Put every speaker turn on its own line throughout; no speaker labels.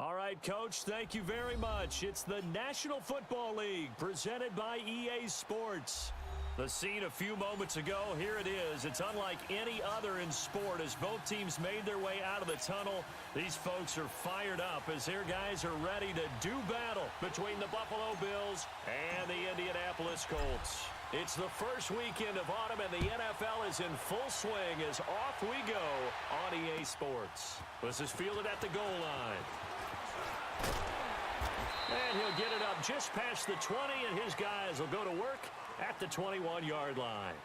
All right, Coach, thank you very much. It's the National Football League presented by EA Sports. The scene a few moments ago, here it is. It's unlike any other in sport as both teams made their way out of the tunnel. These folks are fired up as their guys are ready to do battle between the Buffalo Bills and the Indianapolis Colts. It's the first weekend of autumn, and the NFL is in full swing as off we go on EA Sports. This is fielded at the goal line. And he'll get it up just past the 20, and his guys will go to work at the 21-yard line.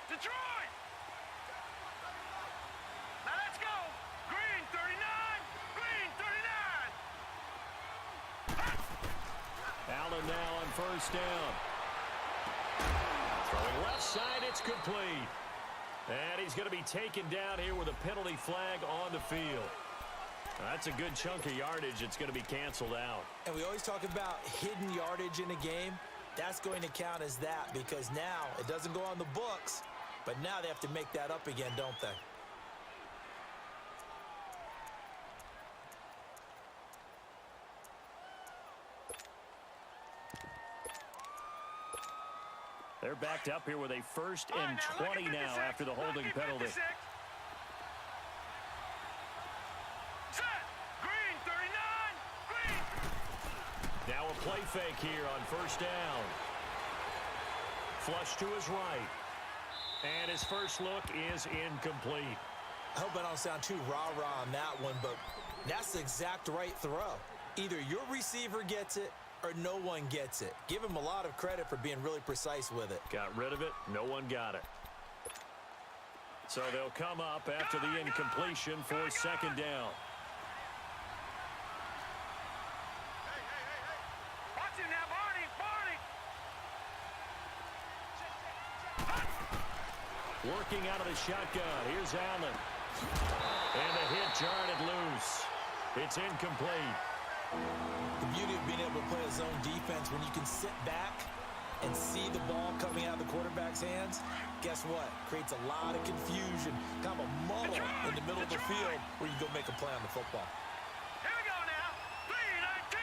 Detroit! Now let's go! Green 39! Green 39!
Allen now on first down. Throwing left side, it's complete. And he's going to be taken down here with a penalty flag on the field. That's a good chunk of yardage. It's going to be canceled out.
And we always talk about hidden yardage in a game. That's going to count as that because now it doesn't go on the books, but now they have to make that up again, don't they?
They're backed up here with a 1st and 20 now after the holding penalty. Now a play fake here on first down. Flush to his right. And his first look is incomplete.
I hope I don't sound too rah-rah on that one, but that's the exact right throw. Either your receiver gets it or no one gets it. Give him a lot of credit for being really precise with it.
Got rid of it. No one got it. So they'll come up after the incompletion for 2nd down. Working out of the shotgun. Here's Allen. And the hit jarred it loose. It's incomplete.
The beauty of being able to play a zone defense when you can sit back and see the ball coming out of the quarterback's hands, guess what? Creates a lot of confusion, kind of a muddle in the middle of the field where you go make a play on the football.
Here we go now. 3-19.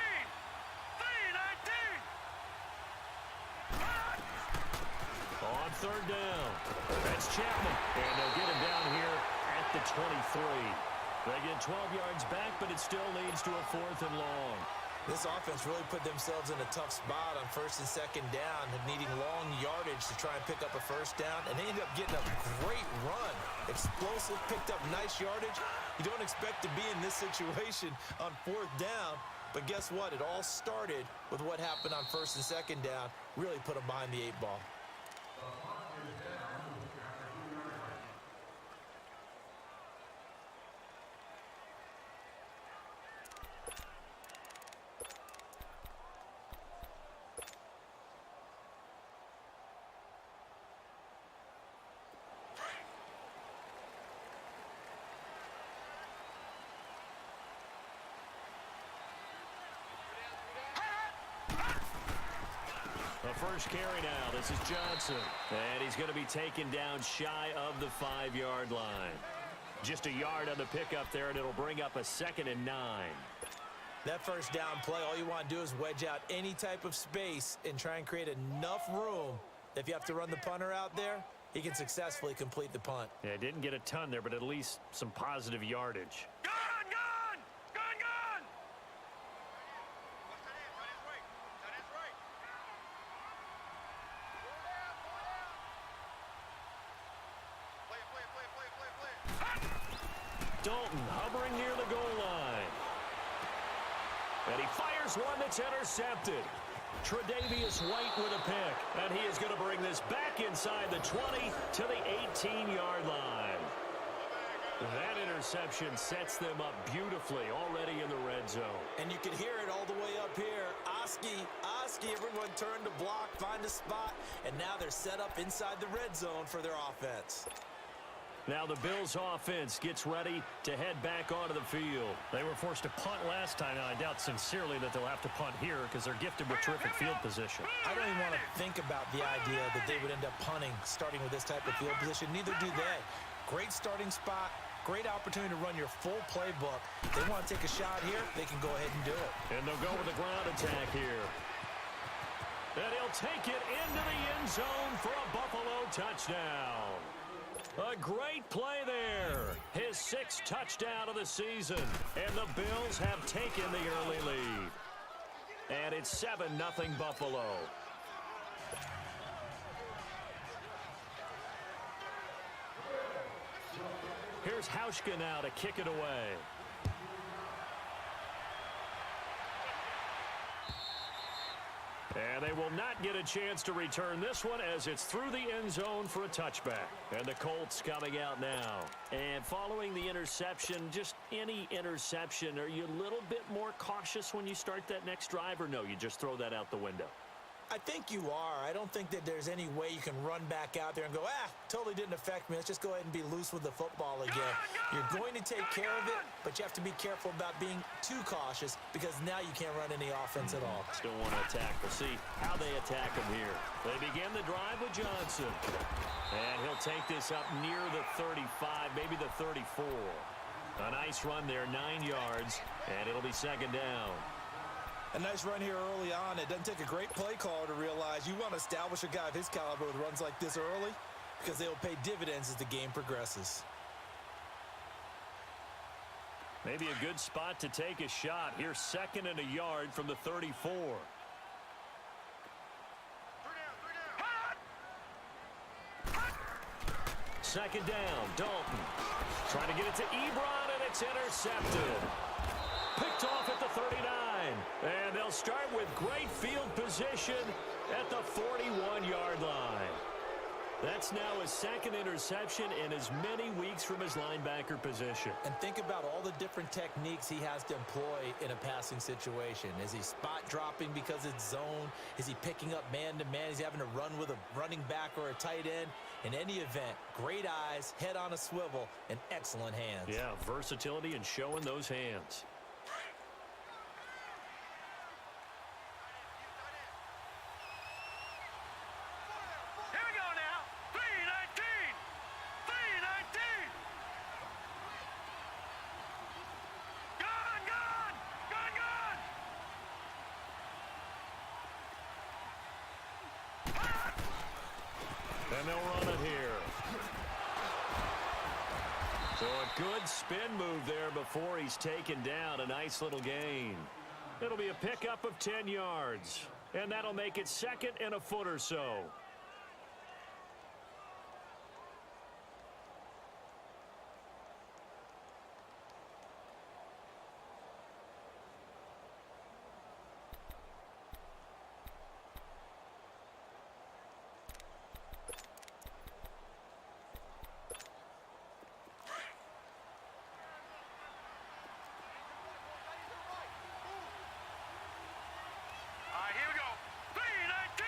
3-19.
On third down. That's Chapman. And they'll get him down here at the 23. They get 12 yards back, but it still leads to a 4th and long.
This offense really put themselves in a tough spot on 1st and 2nd down, needing long yardage to try and pick up a 1st down, and they ended up getting a great run. Explosive, picked up nice yardage. You don't expect to be in this situation on 4th down, but guess what? It all started with what happened on 1st and 2nd down. Really put them behind the 8 ball.
The first carry now. This is Johnson. And he's going to be taken down shy of the 5-yard line. Just a yard on the pickup there, and it'll bring up a 2nd and 9.
That 1st down play, all you want to do is wedge out any type of space and try and create enough room that if you have to run the punter out there, he can successfully complete the punt.
Yeah, didn't get a ton there, but at least some positive yardage.
Gun!
Dalton hovering near the goal line. And he fires one that's intercepted. Tre'Davious White with a pick. And he is going to bring this back inside the 20 to the 18-yard line. That interception sets them up beautifully already in the red zone.
And you can hear it all the way up here. Oski, everyone turned to block, find a spot, and now they're set up inside the red zone for their offense.
Now the Bills offense gets ready to head back onto the field.
They were forced to punt last time, and I doubt sincerely that they'll have to punt here because they're gifted with terrific field position.
I don't even want to think about the idea that they would end up punting starting with this type of field position. Neither do they. Great starting spot, great opportunity to run your full playbook. If they want to take a shot here, they can go ahead and do it.
And they'll go with the ground attack here. And he'll take it into the end zone for a Buffalo touchdown. A great play there. His 6th touchdown of the season. And the Bills have taken the early lead. And it's 7-0 Buffalo. Here's Hauschka now to kick it away. And they will not get a chance to return this one as it's through the end zone for a touchback. And the Colts coming out now. And following the interception, just any interception, are you a little bit more cautious when you start that next drive, or no, you just throw that out the window?
I think you are. I don't think that there's any way you can run back out there and go, totally didn't affect me. Let's just go ahead and be loose with the football again. You're going to take care of it, but you have to be careful about being too cautious because now you can't run any offense at all.
Still want to attack. We'll see how they attack him here. They begin the drive with Johnson. And he'll take this up near the 35, maybe the 34. A nice run there, 9 yards, and it'll be 2nd down.
A nice run here early on. It doesn't take a great play caller to realize you want to establish a guy of his caliber with runs like this early because they will pay dividends as the game progresses.
Maybe a good spot to take a shot. Here's 2nd and a yard from the 34. 2nd down, Dalton. Trying to get it to Ebron, and it's intercepted. Picked off at the 39. And they'll start with great field position at the 41-yard line. That's now his second interception in as many weeks from his linebacker position.
And think about all the different techniques he has to employ in a passing situation. Is he spot dropping because it's zone? Is he picking up man-to-man? Is he having to run with a running back or a tight end? In any event, great eyes, head on a swivel, and excellent hands.
Yeah, versatility and showing those hands.
Here we go now. 319. 319. Gone, gone. Gone, gone.
And they'll run it here. So a good spin move there before he's taken down. A nice little gain. It'll be a pickup of 10 yards. And that'll make it second and a foot or so.
All right, here we go. 319.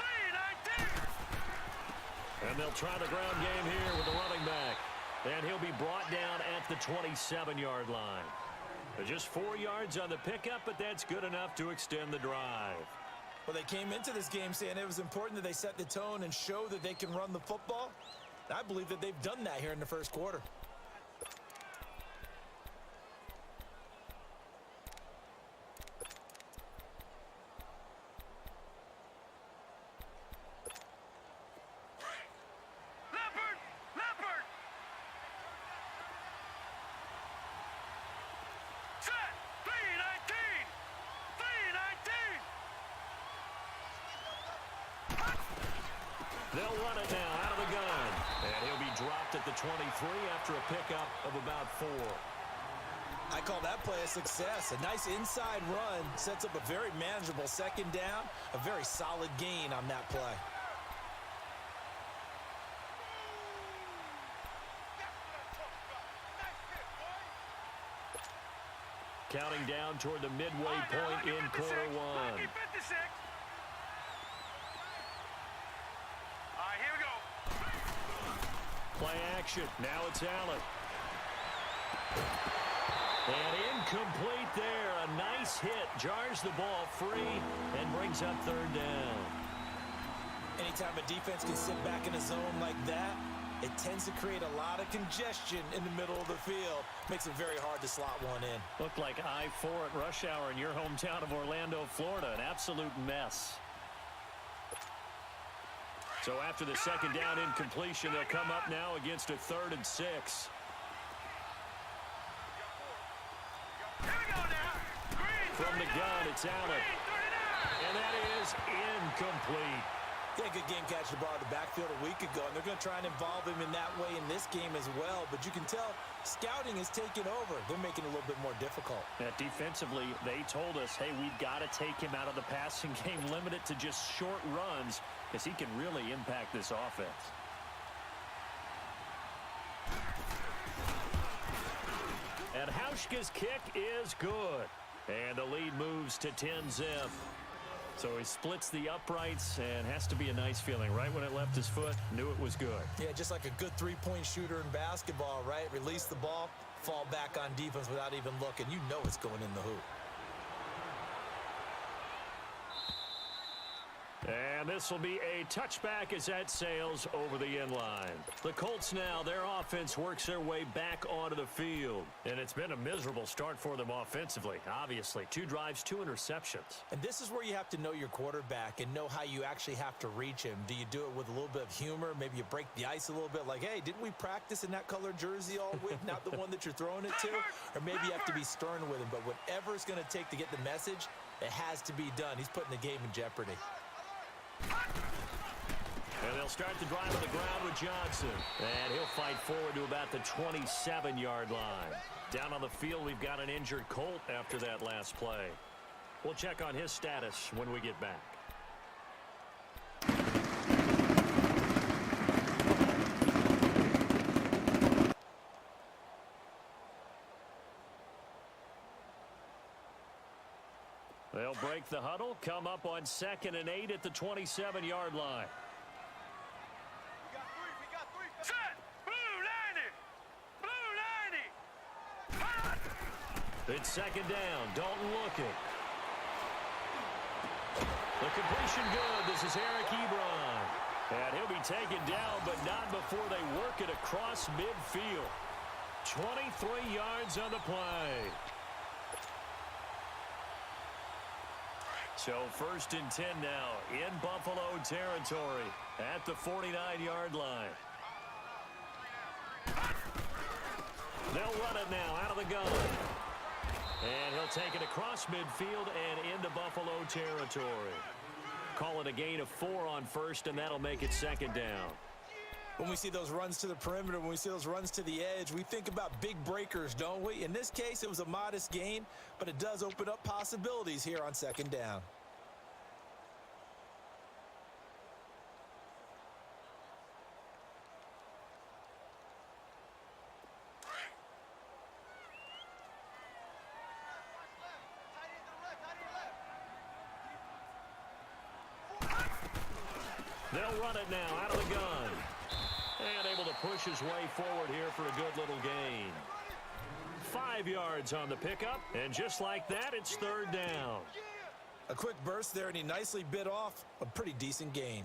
319.
And they'll try the ground game here with the running back. And he'll be brought down at the 27-yard line. Just 4 yards on the pickup, but that's good enough to extend the drive.
Well, they came into this game saying it was important that they set the tone and show that they can run the football. I believe that they've done that here in the first quarter.
Leopard. Leopard. Set. 319. 319.
They'll run it now out of the gun. And he'll be dropped at the 23 after a pickup of about 4.
I call that play a success. A nice inside run sets up a very manageable second down. A very solid gain on that play.
Counting down toward the midway point in quarter 1.
Lucky 56. All right, here we go.
Play action. Now it's Allen. And incomplete there. A nice hit. Jars the ball free and brings up third down.
Anytime a defense can sit back in a zone like that, it tends to create a lot of congestion in the middle of the field. Makes it very hard to slot one in.
Looked like I-4 at rush hour in your hometown of Orlando, Florida. An absolute mess.
So after the second down incompletion, they'll come up now against a 3rd and 6.
Here we go now. Green.
From the gun, it's Allen.
Green 39.
And that is incomplete.
He had a good game catching the ball in the backfield a week ago, and they're going to try and involve him in that way in this game as well. But you can tell scouting is taking over. They're making it a little bit more difficult.
Defensively, they told us, hey, we've got to take him out of the passing game, limit it to just short runs, because he can really impact this offense.
And Hauschka's kick is good. And the lead moves to 10-zip. So he splits the uprights and has to be a nice feeling. Right when it left his foot, knew it was good.
Yeah, just like a good three-point shooter in basketball, right? Release the ball, fall back on defense without even looking. You know it's going in the hoop.
And this will be a touchback as that sails over the inline. The Colts now, their offense works their way back onto the field.
And it's been a miserable start for them offensively, obviously. 2 drives, 2 interceptions.
And this is where you have to know your quarterback and know how you actually have to reach him. Do you do it with a little bit of humor? Maybe you break the ice a little bit like, hey, didn't we practice in that color jersey all week? Not the one that you're throwing it to? Or maybe you have to be stern with him. But whatever it's going to take to get the message, it has to be done. He's putting the game in jeopardy.
And they'll start the drive on the ground with Johnson. And he'll fight forward to about the 27-yard line. Down on the field, we've got an injured Colt after that last play. We'll check on his status when we get back. They'll break the huddle, come up on 2nd and 8 at the 27-yard line.
Set! Blue 90! Blue 90!
It's 2nd down. Dalton looking. The completion good. This is Eric Ebron. And he'll be taken down, but not before they work it across midfield. 23 yards on the play. So 1st and 10 now in Buffalo territory at the 49-yard line. They'll run it now out of the gun. And he'll take it across midfield and into Buffalo territory. Call it a gain of 4 on 1st, and that'll make it 2nd down.
When we see those runs to the perimeter, when we see those runs to the edge, we think about big breakers, don't we? In this case, it was a modest gain, but it does open up possibilities here on 2nd down.
They'll run it now out of the gun. And able to push his way forward here for a good little gain. 5 yards on the pickup, and just like that, it's 3rd down.
A quick burst there, and he nicely bit off a pretty decent gain.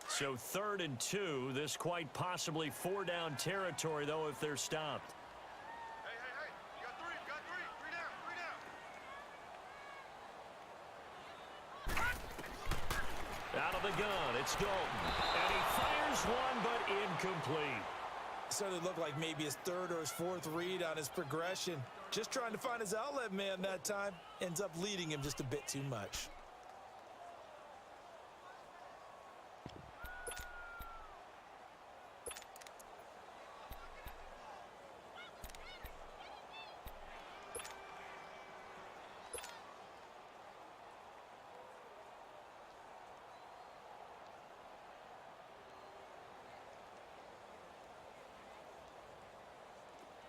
So 3rd and 2, this quite possibly 4-down territory, though, if they're stopped.
Hey, you got three. Three down.
Out of the gun, it's Dalton. And he fires one, but incomplete.
Certainly looked like maybe his 3rd or his 4th read on his progression. Just trying to find his outlet man that time. Ends up leading him just a bit too much.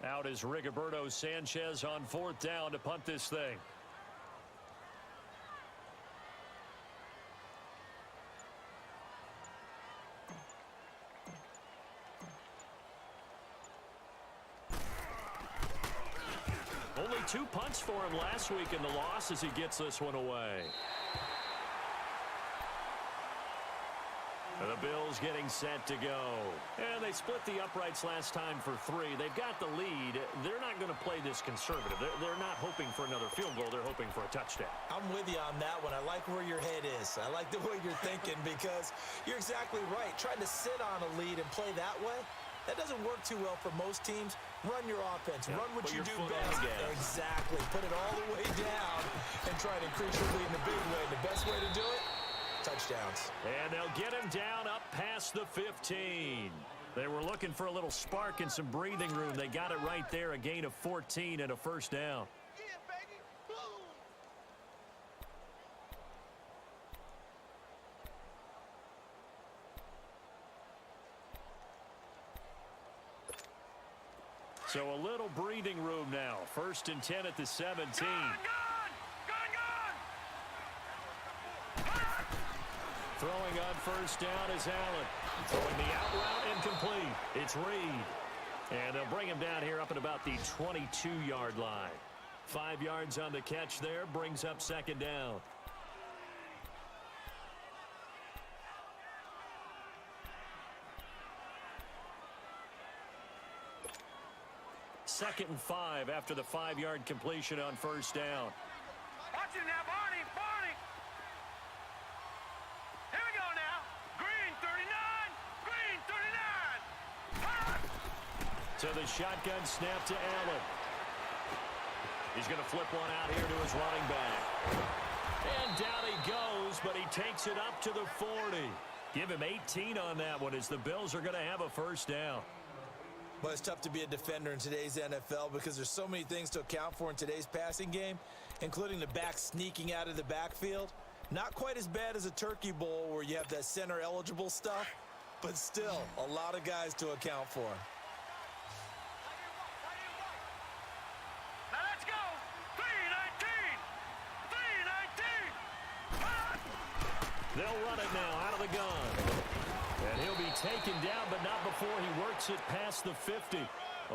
Out is Rigoberto Sanchez on 4th down to punt this thing. Only 2 punts for him last week in the loss as he gets this one away. The Bills getting set to go. And they split the uprights last time for 3. They've got the lead. They're not going to play this conservative. They're not hoping for another field goal. They're hoping for a touchdown.
I'm with you on that one. I like where your head is. I like the way you're thinking because you're exactly right. Trying to sit on a lead and play that way, that doesn't work too well for most teams. Run your offense.
Yep.
Run what
Put
you
your
do
foot on
best.
the gas.
Exactly. Put it all the way down and try to increase your lead in a big way. The best way to do it, touchdowns.
And they'll get him down up past the 15. They were looking for a little spark and some breathing room. They got it right there, a gain of 14 and a 1st down.
Yeah, baby. Boom.
So a little breathing room now. 1st and 10 at the 17.
Gun!
Throwing on 1st down is Allen. Throwing the out route incomplete. It's Reed. And they'll bring him down here up at about the 22-yard line. 5 yards on the catch there. Brings up 2nd down. Second and 5 after the 5-yard completion on 1st down.
Watch it now, Barney. Here we go now. Green 39.
So the shotgun snap to Allen. He's going to flip one out here to his running back. And down he goes, but he takes it up to the 40. Give him 18 on that one as the Bills are going to have a 1st down.
Well, it's tough to be a defender in today's NFL because there's so many things to account for in today's passing game, including the back sneaking out of the backfield. Not quite as bad as a turkey bowl where you have that center eligible stuff, but still a lot of guys to account for.
Now let's go. 319. 319.
They'll run it now out of the gun. And he'll be taken down, but not before he works it past the 50.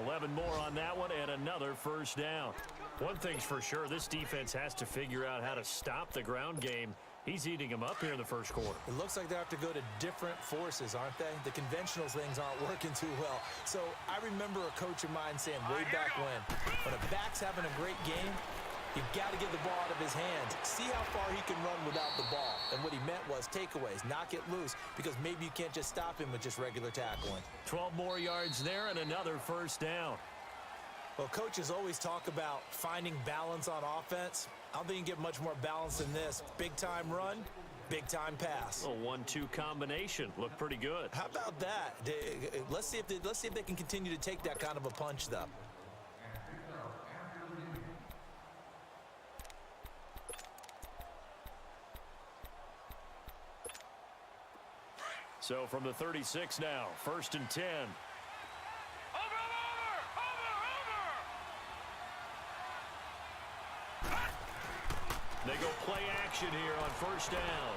11 more on that one and another first down. One thing's for sure, this defense has to figure out how to stop the ground game. He's eating them up here in the first quarter.
It looks like they have to go to different forces, aren't they? The conventional things aren't working too well. So I remember a coach of mine saying way back when a back's having a great game, you've got to get the ball out of his hands. See how far he can run without the ball. And what he meant was takeaways, knock it loose, because maybe you can't just stop him with just regular tackling.
12 more yards there and another first down.
Well, coaches always talk about finding balance on offense. I don't think you can get much more balance than this. Big-time run, big-time pass.
A 1-2 combination. Looked pretty good.
How about that? Let's see if they can continue to take that kind of a punch, though.
So from the 36 now, 1st and 10. They go play action here on first down.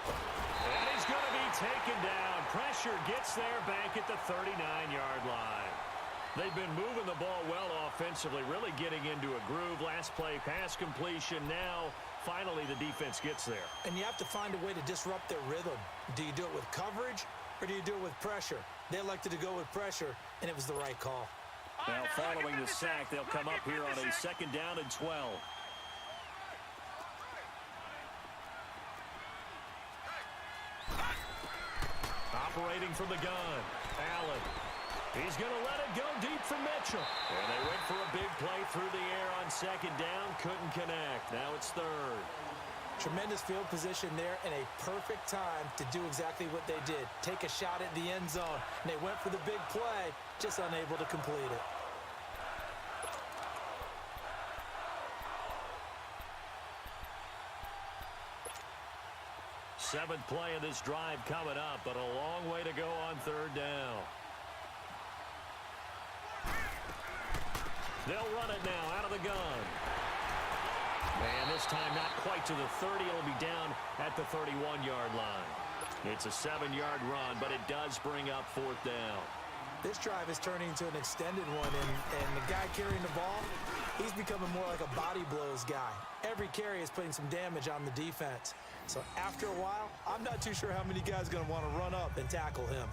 And he's going to be taken down. Pressure gets there back at the 39-yard line. They've been moving the ball well offensively, really getting into a groove. Last play, pass completion. Now, finally, the defense gets there.
And you have to find a way to disrupt their rhythm. Do you do it with coverage or do you do it with pressure? They elected to go with pressure, and it was the right call.
Now, following the sack, they'll come up here on a 2nd down and 12. Operating from the gun, Allen. He's going to let it go deep for Mitchell. And they went for a big play through the air on 2nd down. Couldn't connect. Now it's 3rd.
Tremendous field position there and a perfect time to do exactly what they did. Take a shot at the end zone. And they went for the big play, just unable to complete it.
Seventh play of this drive coming up, but a long way to go on 3rd down. They'll run it now out of the gun. And this time not quite to the 30. It'll be down at the 31-yard line. It's a 7-yard run, but it does bring up 4th down.
This drive is turning into an extended one, and the guy carrying the ball, he's becoming more like a body blows guy. Every carry is putting some damage on the defense. So after a while, I'm not too sure how many guys are going to want to run up and tackle him.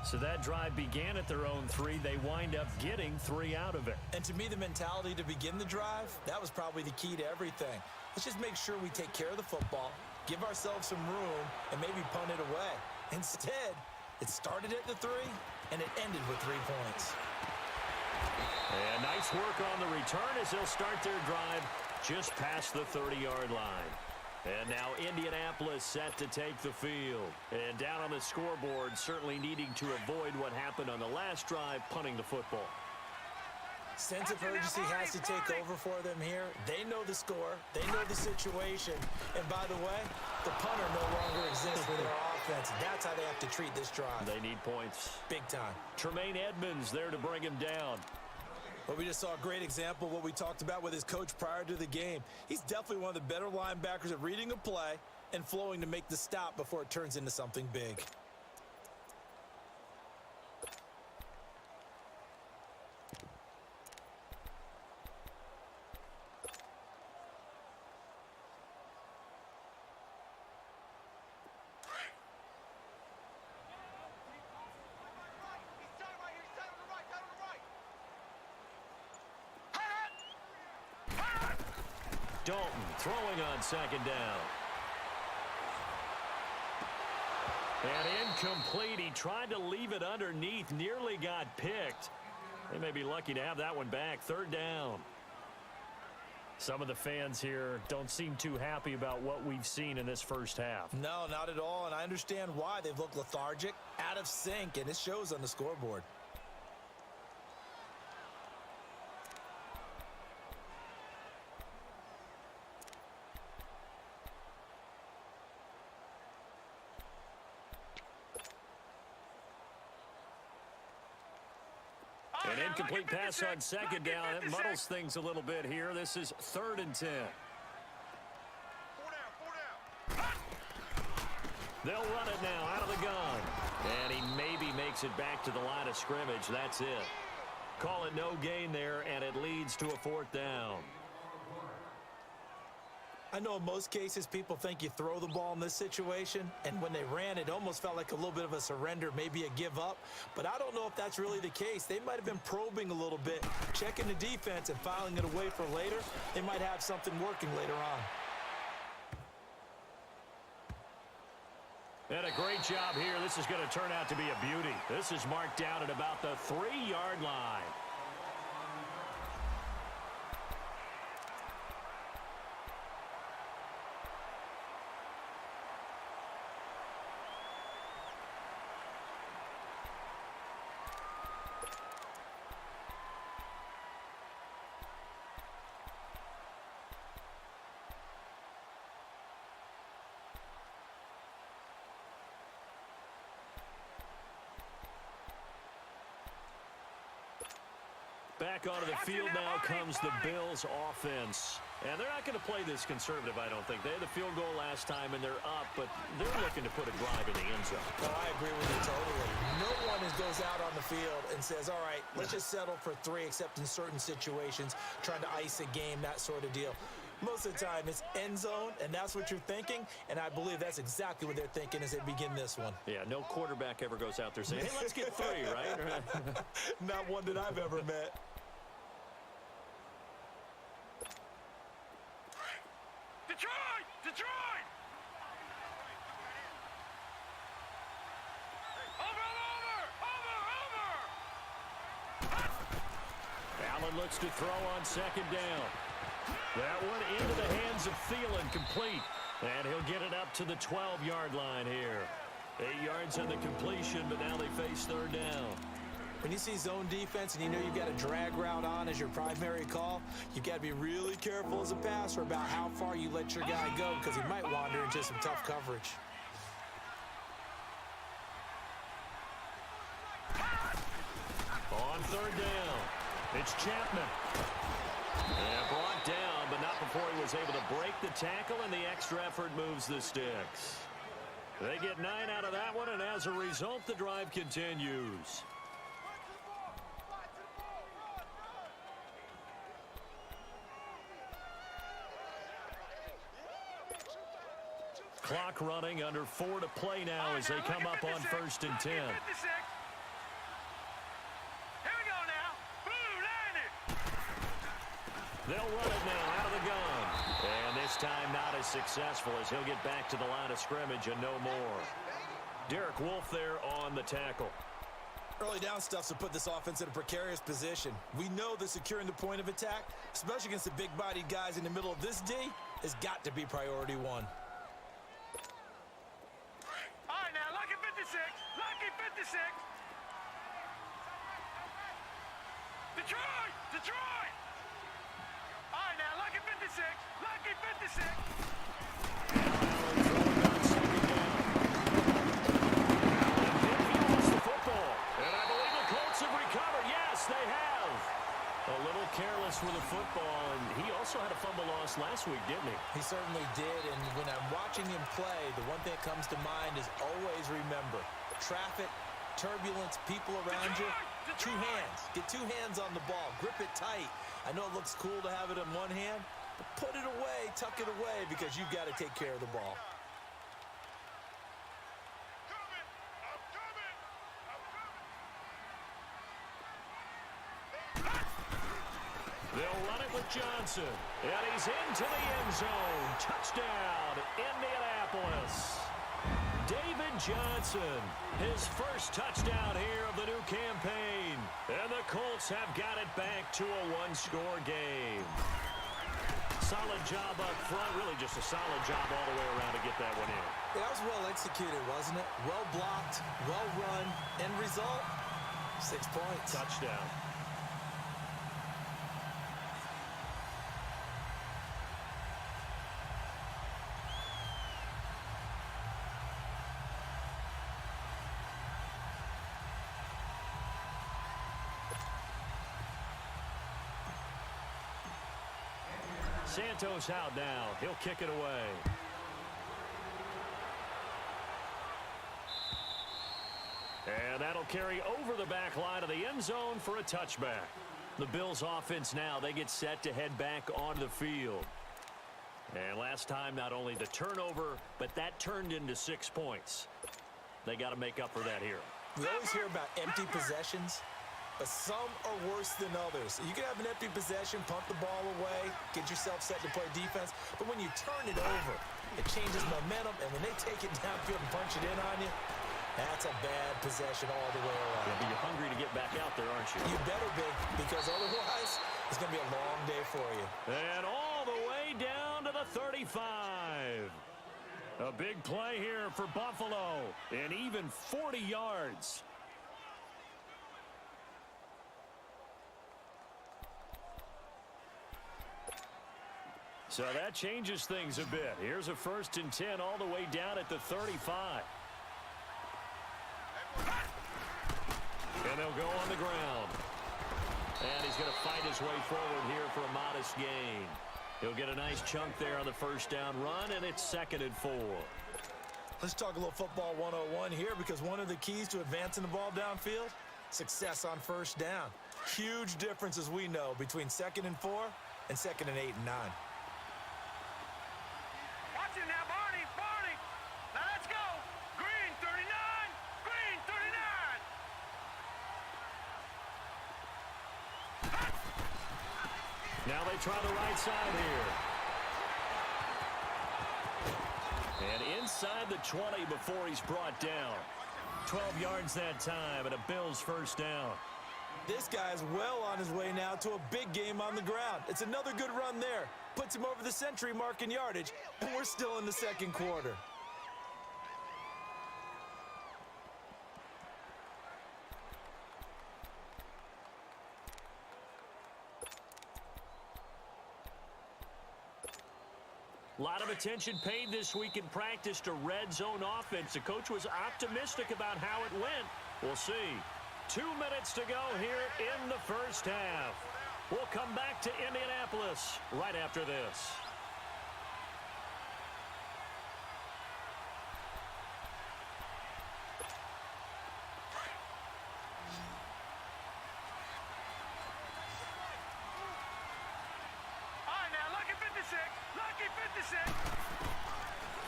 So that drive began at their own 3. They wind up getting 3 out of it.
And to me, the mentality to begin the drive, that was probably the key to everything. Let's just make sure we take care of the football, give ourselves some room, and maybe punt it away. Instead, it started at the 3, and it ended with 3 points.
And nice work on the return as they'll start their drive just past the 30-yard line. And now Indianapolis set to take the field. And down on the scoreboard, certainly needing to avoid what happened on the last drive, punting the football.
Sense of urgency has to take over for them here. They know the score. They know the situation. And by the way, the punter no longer exists for their offense. That's how they have to treat this drive.
They need points.
Big time.
Tremaine Edmonds there to bring him down.
Well, we just saw a great example of what we talked about with his coach prior to the game. He's definitely one of the better linebackers at reading a play and flowing to make the stop before it turns into something big.
Dalton throwing on 2nd down. And incomplete. He tried to leave it underneath. Nearly got picked. They may be lucky to have that one back. 3rd down. Some of the fans here don't seem too happy about what we've seen in this first half.
No, not at all. And I understand why. They've looked lethargic, out of sync, and it shows on the scoreboard.
An incomplete pass on second down. It muddles things a little bit here. This is 3rd and 10. They'll run it now out of the gun. And he maybe makes it back to the line of scrimmage. That's it. Call it no gain there, and it leads to a 4th down.
I know in most cases people think you throw the ball in this situation, and when they ran, it almost felt like a little bit of a surrender, maybe a give up. But I don't know if that's really the case. They might have been probing a little bit, checking the defense and filing it away for later. They might have something working later on.
And a great job here. This is going to turn out to be a beauty. This is marked down at about the 3-yard line. Back onto the field now comes the Bills offense. And they're not going to play this conservative, I don't think. They had the field goal last time, and they're up, but they're looking to put a drive in the end zone.
Oh, I agree with you totally. No one goes out on the field and says, all right, let's just settle for 3, except in certain situations, trying to ice a game, that sort of deal. Most of the time, it's end zone, and that's what you're thinking, and I believe that's exactly what they're thinking as they begin this one.
Yeah, no quarterback ever goes out there saying, hey, let's get 3, right?
Not one that I've ever met.
Detroit! Detroit! Over!
Allen looks to throw on 2nd down. That one into the hands of Thielen, complete. And he'll get it up to the 12-yard line here. 8 yards on the completion, but now they face 3rd down.
When you see zone defense and you know you've got a drag route on as your primary call, you've got to be really careful as a passer about how far you let your guy go, because he might wander into some tough coverage.
On 3rd down, it's Chapman. And brought down, but not before he was able to break the tackle, and the extra effort moves the sticks. They get 9 out of that one, and as a result, the drive continues. Clock running, under 4 to play now as they come up on 1st and 10. They'll run it now out of the gun. And this time not as successful as he'll get back to the line of scrimmage and no more. Derek Wolfe there on the tackle.
Early down stuff's to put this offense in a precarious position. We know that securing the point of attack, especially against the big-bodied guys in the middle of this D, has got to be priority 1.
All right, now, lucky 56. Lucky 56. Detroit! Detroit! All right, now, lucky 56. Lucky 56.
A little careless with the football, and he also had a fumble loss last week, didn't he?
He certainly did, and when I'm watching him play, the one thing that comes to mind is always remember, traffic, turbulence, people around you, 2 hands. Get 2 hands on the ball. Grip it tight. I know it looks cool to have it in one hand, but put it away, tuck it away, because you've got to take care of the ball.
They'll run it with Johnson. And he's into the end zone. Touchdown, Indianapolis. David Johnson, his first touchdown here of the new campaign. And the Colts have got it back to a 1-score game. Solid job up front. Really just a solid job all the way around to get that one in.
That was well executed, wasn't it? Well blocked, well run. End result, 6 points.
Touchdown. Santos out now. He'll kick it away. And that'll carry over the back line of the end zone for a touchback. The Bills offense now, they get set to head back onto the field. And last time, not only the turnover, but that turned into 6 points. They got to make up for that here.
We always hear about empty possessions, but some are worse than others. You can have an empty possession, punt the ball away, get yourself set to play defense, but when you turn it over, it changes momentum, and when they take it downfield and punch it in on you, that's a bad possession all the way around.
Yeah, but you're hungry to get back out there, aren't you?
You better be, because otherwise, it's going to be a long day for you.
And all the way down to the 35. A big play here for Buffalo, and even 40 yards. So that changes things a bit. Here's a 1st and 10 all the way down at the 35. And they'll go on the ground. And he's going to fight his way forward here for a modest gain. He'll get a nice chunk there on the 1st down run, and it's 2nd and 4.
Let's talk a little football 101 here, because one of the keys to advancing the ball downfield, success on 1st down. Huge difference, as we know, between 2nd and 4 and 2nd and 8 and 9.
Watch it now, Barney. Barney. Now let's go. Green 39. Green 39.
Now they try the right side here. And inside the 20 before he's brought down. 12 yards that time and a Bills 1st down.
This guy's well on his way now to a big game on the ground. It's another good run there. Puts him over the century mark in yardage, and we're still in the 2nd quarter.
A lot of attention paid this week in practice to red zone offense. The coach was optimistic about how it went. We'll see. 2 minutes to go here in the 1st half. We'll come back to Indianapolis right after this.
All right, now, lucky 56. Lucky 56.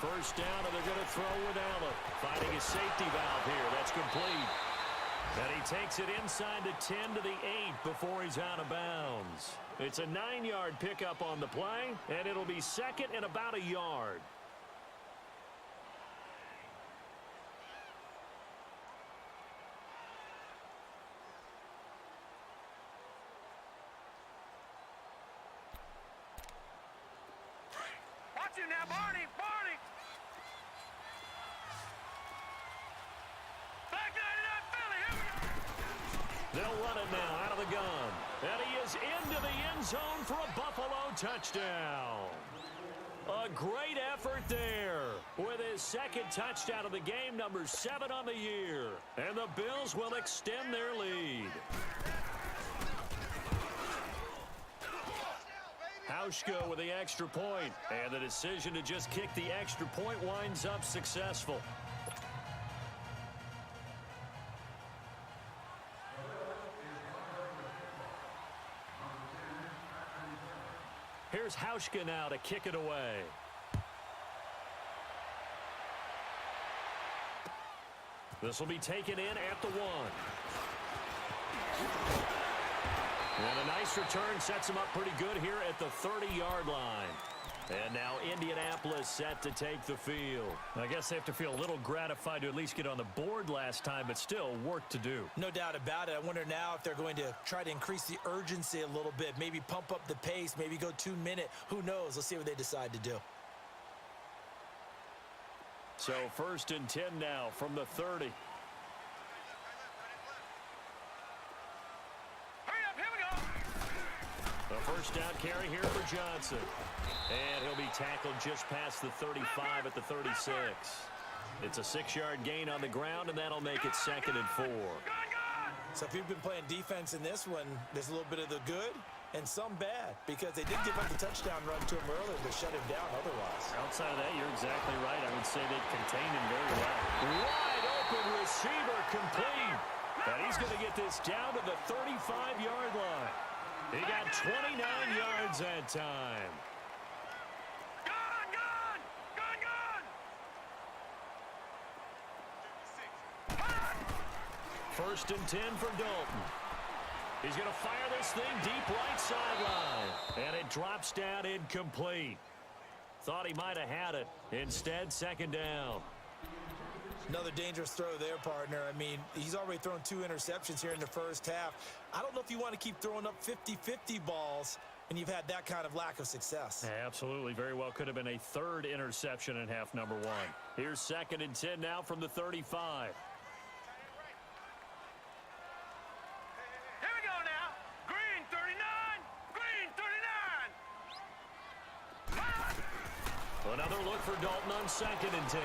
1st down, and they're going to throw with Allen. Finding his safety valve here. That's complete. And he takes it inside the 10 to the 8 before he's out of bounds. It's a 9-yard pickup on the play, and it'll be 2nd and about a yard.
Watch it now, Barney. Barney. Back 99 Philly. Here we go.
They'll run it now out of the gun. And he is into the end zone for a Buffalo touchdown. A great effort there with his 2nd touchdown of the game, number 7 on the year. And the Bills will extend their lead. Hauschka with the extra point, and the decision to just kick the extra point winds up successful. Here's Hauschka now to kick it away. This will be taken in at the 1. And a nice return sets him up pretty good here at the 30-yard line. And now Indianapolis set to take the field. I guess they have to feel a little gratified to at least get on the board last time, but still work to do.
No doubt about it. I wonder now if they're going to try to increase the urgency a little bit, maybe pump up the pace, maybe go 2-minute. Who knows? Let's see what they decide to do.
So 1st and 10 now from the 30. A 1st down carry here for Johnson. And he'll be tackled just past the 35 at the 36. It's a 6-yard gain on the ground, and that'll make it 2nd and 4.
So if you've been playing defense in this one, there's a little bit of the good and some bad, because they did give up the touchdown run to him earlier, but shut him down otherwise.
Outside of that, you're exactly right. I would say they've contained him very well.
Wide open receiver complete. And he's going to get this down to the 35-yard line. He got 29 yards that time. First and 10 for Dalton. He's going to fire this thing deep right sideline. And it drops down incomplete. Thought he might have had it. Instead, second down.
Another dangerous throw there, partner. I mean, he's already thrown 2 interceptions here in the first half. I don't know if you want to keep throwing up 50-50 balls when you've had that kind of lack of success.
Absolutely. Very well could have been a third interception in half number 1.
Here's second and 10 now from the 35. Another look for Dalton on second and 10.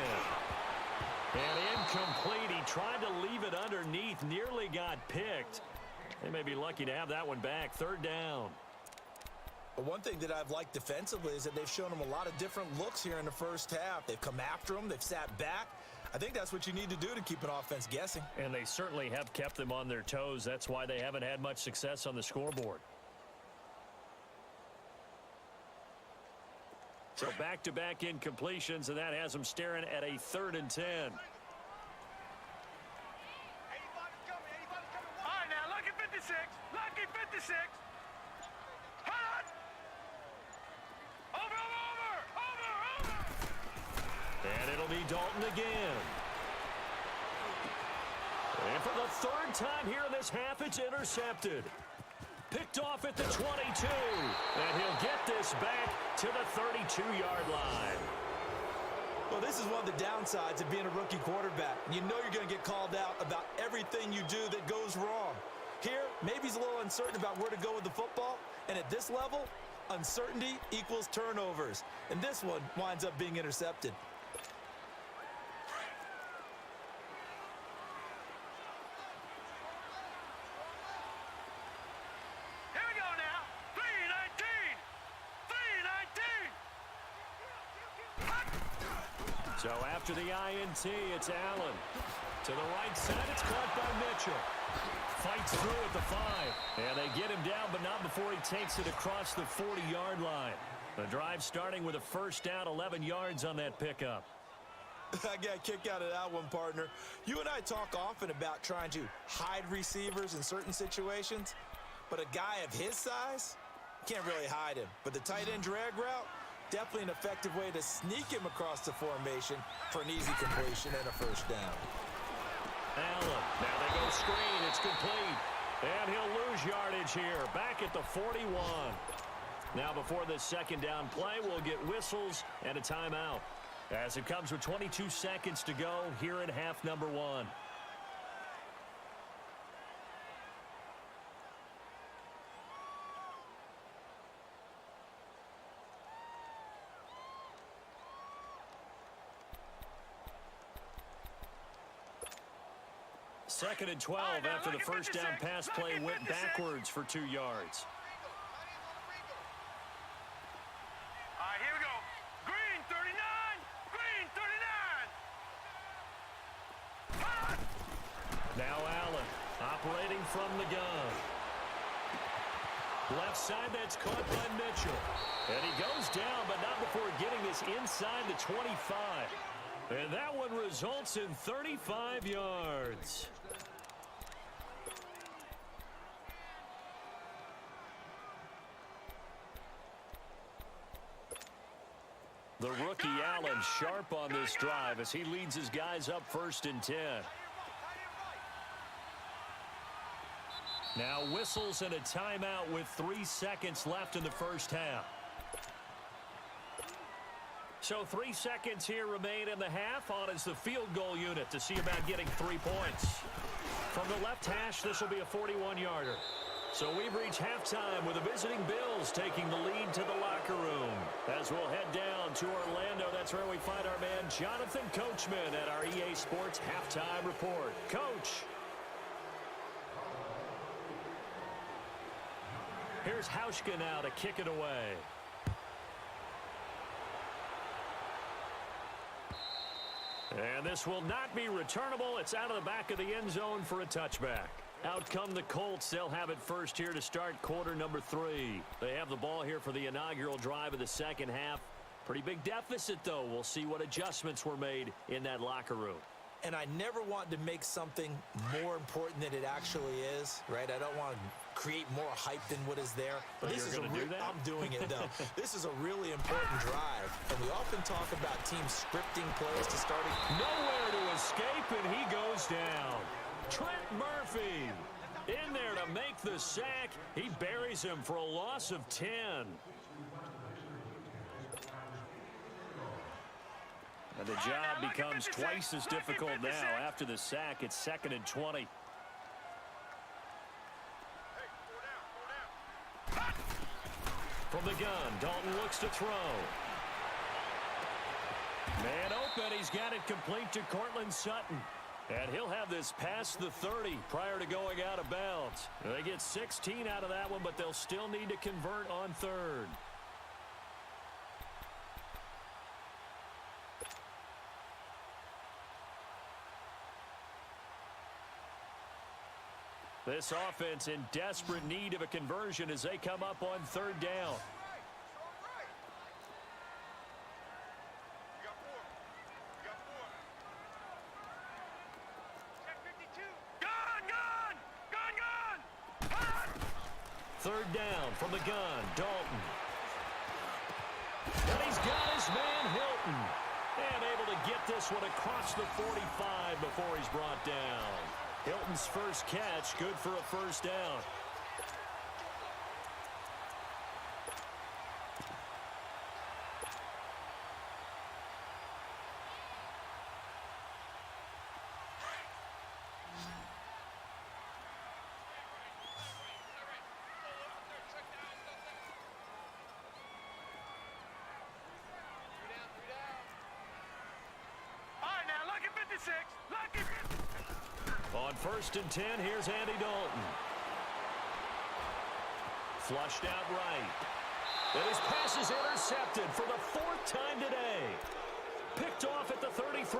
And incomplete. He tried to leave it underneath. Nearly got picked. They may be lucky to have that one back. Third down.
But one thing that I've liked defensively is that they've shown him a lot of different looks here in the first half. They've come after him. They've sat back. I think that's what you need to do to keep an offense guessing.
And they certainly have kept them on their toes. That's why they haven't had much success on the scoreboard.
So back-to-back incompletions, and that has them staring at a third and 10.
All right, now, lucky 56. Lucky 56. Hot. Over.
And it'll be Dalton again. And for the third time here in this half, it's intercepted. Picked off at the 22. And he'll get this back to the 32-yard line.
Well, this is one of the downsides of being a rookie quarterback. You know you're going to get called out about everything you do that goes wrong. Here, maybe he's a little uncertain about where to go with the football. And at this level, uncertainty equals turnovers. And this one winds up being intercepted.
So after the INT, it's Allen. To the right side, it's caught by Mitchell. Fights through at the 5. And they get him down, but not before he takes it across the 40-yard line. The drive starting with a first down, 11 yards on that pickup.
I got a kick out of that one, partner. You and I talk often about trying to hide receivers in certain situations, but a guy of his size, can't really hide him. But the tight end drag route, definitely an effective way to sneak him across the formation for an easy completion and a first down.
Allen, now they go screen, it's complete. And he'll lose yardage here, back at the 41. Now before this second down play, we'll get whistles and a timeout. As it comes with 22 seconds to go here in half number 1. Second and 12 after the first down pass play went backwards for 2 yards.
All right, here we go. Green 39. Green 39. Hot.
Now Allen operating from the gun. Left side, that's caught by Mitchell. And he goes down, but not before getting this inside the 25. And that one results in 35 yards. The rookie Allen sharp on this drive as he leads his guys up first and 10. Now whistles and a timeout with 3 seconds left in the first half. So 3 seconds here remain in the half. On is the field goal unit to see about getting 3 points. From the left hash, this will be a 41-yarder. So we've reached halftime with the visiting Bills taking the lead to the locker room. As we'll head down to Orlando, that's where we find our man Jonathan Coachman at our EA Sports Halftime Report. Coach. Here's Hauschka now to kick it away. And this will not be returnable. It's out of the back of the end zone for a touchback. Out come the Colts. They'll have it first here to start quarter number 3. They have the ball here for the inaugural drive of the second half. Pretty big deficit, though. We'll see what adjustments were made in that locker room.
And I never want to make something more important than it actually is, right? I don't want to create more hype than what is there.
But you're going to do that?
I'm doing it, though. This is a really important drive. And we often talk about teams scripting plays to start.
Nowhere to escape, and he goes down. Trent Murphy in there to make the sack. He buries him for a loss of 10. And the job becomes twice as difficult now. After the sack, it's 2nd and 20. From the gun, Dalton looks to throw. Man open, he's got it complete to Cortland Sutton. And he'll have this past the 30 prior to going out of bounds. They get 16 out of that one, but they'll still need to convert on 3rd. This offense in desperate need of a conversion as they come up on 3rd down. Third down from the gun, Dalton. And he's got his man, Hilton. And able to get this one across the 45 before he's brought down. Hilton's first catch, good for a first down. On 1st and 10, here's Andy Dalton. Flushed out right. And his pass is intercepted for the 4th time today. Picked off at the 33.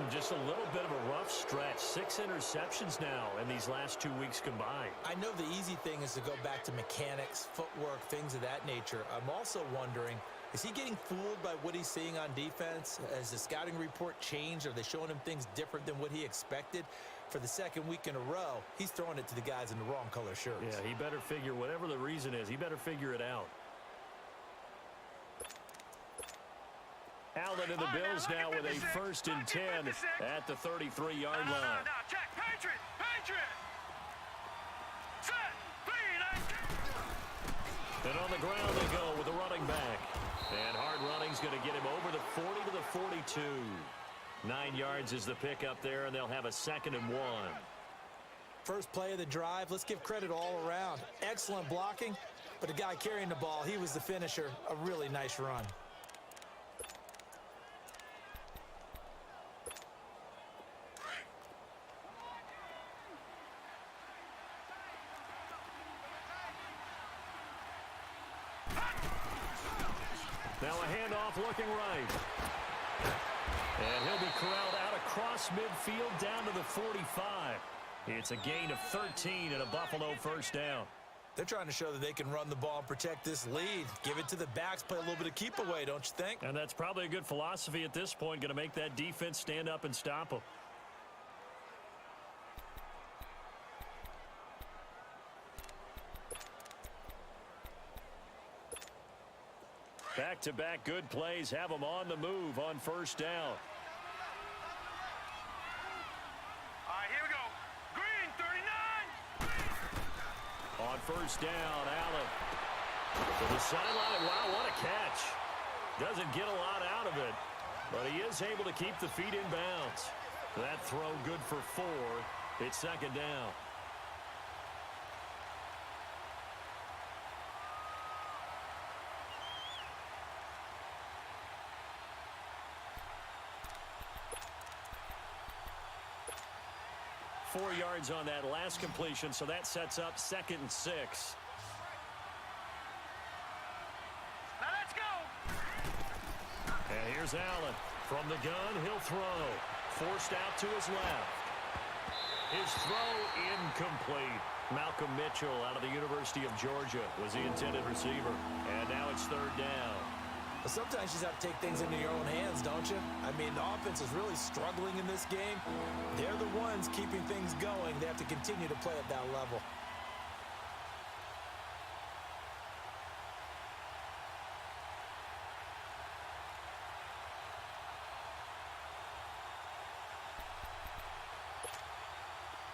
Just a little bit of a rough stretch. 6 interceptions now in these last 2 weeks combined.
I know the easy thing is to go back to mechanics, footwork, things of that nature. I'm also wondering, is he getting fooled by what he's seeing on defense? Has the scouting report changed? Are they showing him things different than what he expected? For the 2nd week in a row, he's throwing it to the guys in the wrong color shirts.
Yeah, he better figure, whatever the reason is, he better figure it out. Allen and the Bills now with a 1st and 10 at the 33-yard line.
Check, Patriot, Patriot. Set,
and on the ground they go with the running back. And hard running's going to get him over the 40 to the 42. 9 yards is the pickup there, and they'll have a 2nd and 1.
First play of the drive, let's give credit all around. Excellent blocking, but the guy carrying the ball, he was the finisher. A really nice run.
Now a handoff looking right. And he'll be corralled out across midfield down to the 45. It's a gain of 13 and a Buffalo first down.
They're trying to show that they can run the ball and protect this lead. Give it to the backs, play a little bit of keep away, don't you think?
And that's probably a good philosophy at this point, going to make that defense stand up and stop them. Back-to-back good plays have them on the move on first down.
All right, here we go. Green, 39.
On first down, Allen. To the sideline. Wow, what a catch. Doesn't get a lot out of it, but he is able to keep the feet in bounds. That throw good for 4. It's 2nd down. $4 yards on that last completion, so that sets up 2nd and 6. Here's Allen. From the gun, he'll throw. Forced out to his left. His throw incomplete. Malcolm Mitchell out of the University of Georgia was the intended receiver. And now it's third down.
But sometimes you just have to take things into your own hands, don't you? I mean, the offense is really struggling in this game. They're the ones keeping things going. They have to continue to play at that level.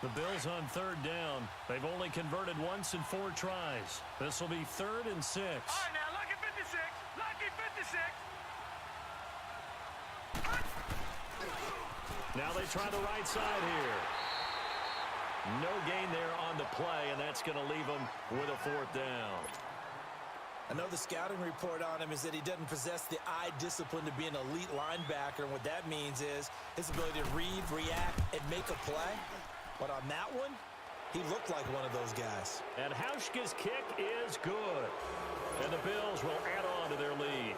The Bills on third down. They've only converted once in 4 tries. This will be 3rd and 6.
All right, now, lucky 56. Lucky 56.
Now they try the right side here. No gain there on the play, and that's going to leave them with a 4th down.
I know the scouting report on him is that he doesn't possess the eye discipline to be an elite linebacker, and what that means is his ability to read, react, and make a play. But on that one, he looked like one of those guys.
And Hauschka's kick is good. And the Bills will add on to their lead.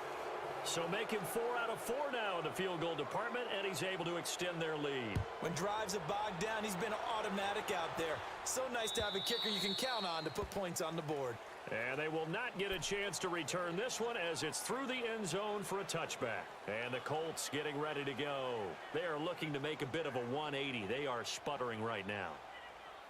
So make him 4 out of 4 now in the field goal department, and he's able to extend their lead.
When drives have bogged down, he's been automatic out there. So nice to have a kicker you can count on to put points on the board.
And they will not get a chance to return this one as it's through the end zone for a touchback. And the Colts getting ready to go. They are looking to make a bit of a 180. They are sputtering right now.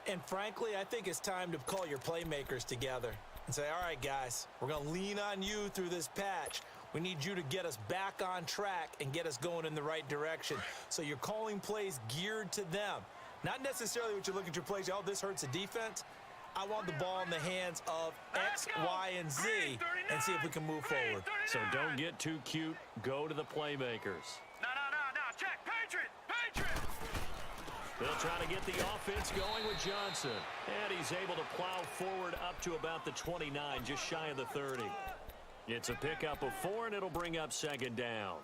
And frankly, I think it's time to call your playmakers together and say, all right, guys, we're going to lean on you through this patch. We need you to get us back on track and get us going in the right direction. So you're calling plays geared to them. Not necessarily what you look at your plays, oh, this hurts the defense. I want the ball in the hands of X, Y, and Z and see if we can move forward.
So don't get too cute. Go to the playmakers.
No. Check. Patriot.
They'll try to get the offense going with Johnson. And he's able to plow forward up to about the 29, just shy of the 30. It's a pickup of 4, and it'll bring up 2nd down.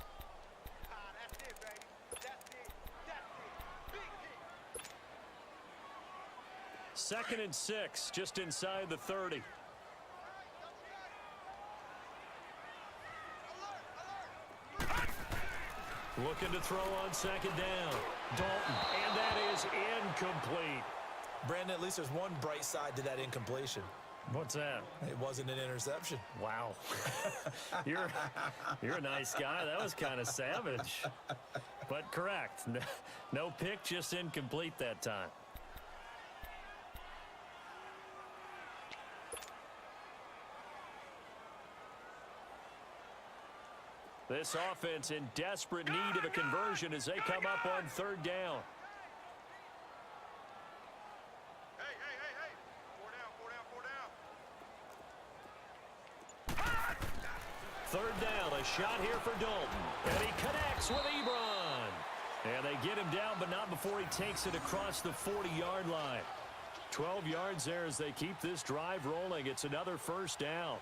That's it, baby. That's it. Big
2nd and 6, just inside the 30. Looking to throw on 2nd down. Dalton, and that is incomplete.
Brandon, at least there's one bright side to that incompletion.
What's that?
It wasn't an interception.
Wow. You're a nice guy. That was kind of savage. But correct. No pick, just incomplete that time. This offense in desperate need of a conversion as they come up on 3rd down.
Hey. 4 down.
3rd down, a shot here for Dalton. And he connects with Ebron. And they get him down, but not before he takes it across the 40-yard line. 12 yards there as they keep this drive rolling. It's another 1st down.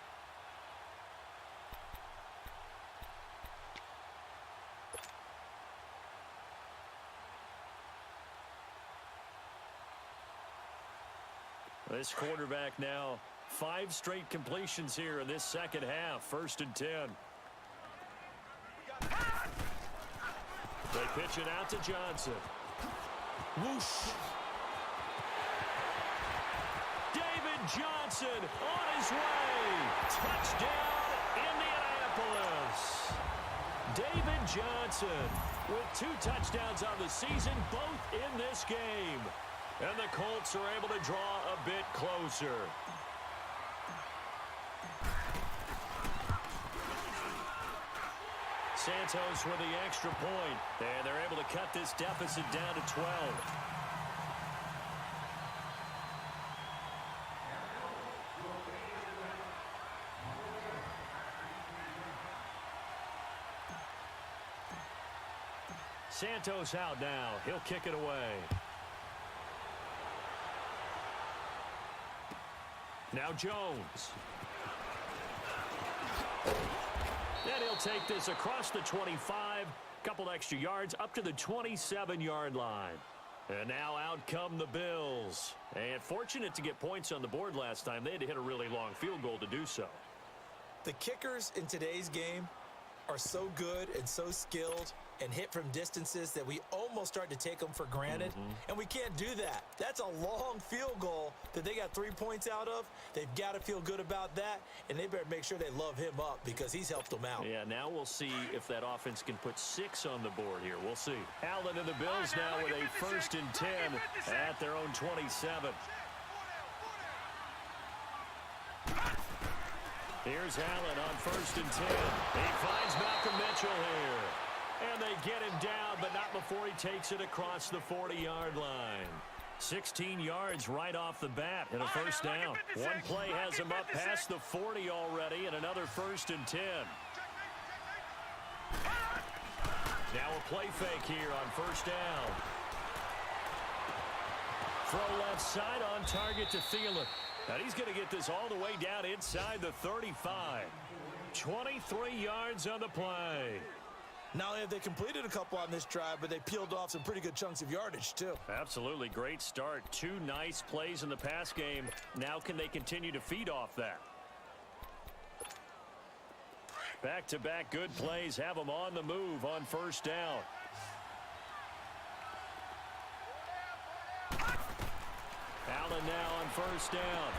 This quarterback now, 5 straight completions here in this 2nd half. 1st and 10. They pitch it out to Johnson. Whoosh. David Johnson on his way. Touchdown, Indianapolis. David Johnson with 2 touchdowns on the season, both in this game. And the Colts are able to draw a bit closer. Santos with the extra point, and they're able to cut this deficit down to 12. Santos out now. He'll kick it away. Now Jones. And he'll take this across the 25. Couple extra yards up to the 27-yard line. And now out come the Bills. And fortunate to get points on the board last time. They had to hit a really long field goal to do so.
The kickers in today's game are so good and so skilled and hit from distances that we almost start to take them for granted, and we can't do that. That's a long field goal that they got 3 points out of. They've got to feel good about that, and they better make sure they love him up because he's helped them out.
Yeah, now we'll see if that offense can put 6 on the board here. We'll see. Allen and the Bills now with a 1st and 10 at their own 27. Here's Allen on 1st and 10. He finds Malcolm Mitchell here. And they get him down, but not before he takes it across the 40-yard line. 16 yards right off the bat and a 1st down. One play has him up past the 40 already and another 1st and 10. Now a play fake here on 1st down. Throw left side on target to Thielen. And he's going to get this all the way down inside the 35. 23 yards on the play.
Not only have they completed a couple on this drive, but they peeled off some pretty good chunks of yardage, too.
Absolutely great start. 2 nice plays in the pass game. Now can they continue to feed off that? Back-to-back good plays have them on the move on 1st down. Allen now on 1st down.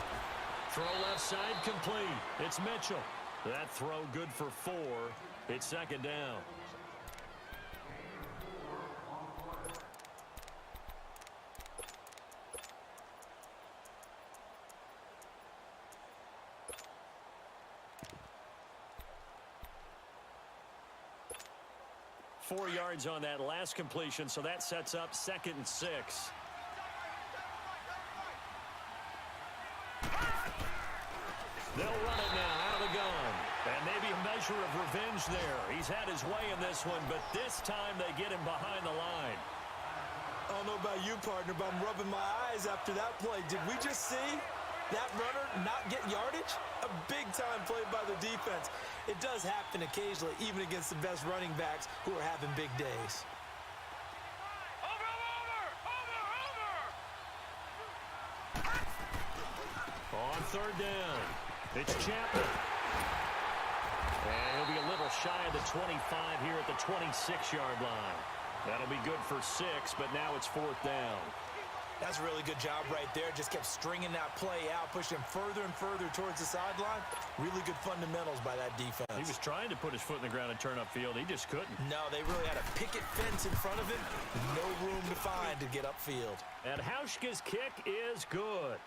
Throw left side complete. It's Mitchell. That throw good for 4. It's 2nd down. Four yards on that last completion, so that sets up 2nd and 6. They'll run it now out of the gun. And maybe a measure of revenge there. He's had his way in this one, but this time they get him behind the line.
I don't know about you, partner, but I'm rubbing my eyes after that play. Did we just see that runner not get yardage? A big-time play by the defense. It does happen occasionally, even against the best running backs who are having big days.
On 3rd down, it's Chapman. And he'll be a little shy of the 25 here at the 26-yard line. That'll be good for 6, but now it's 4th down.
That's a really good job right there. Just kept stringing that play out, pushing him further and further towards the sideline. Really good fundamentals by that defense.
He was trying to put his foot in the ground and turn upfield. He just couldn't.
No, they really had a picket fence in front of him. No room to find to get upfield.
And Hauschka's kick is good.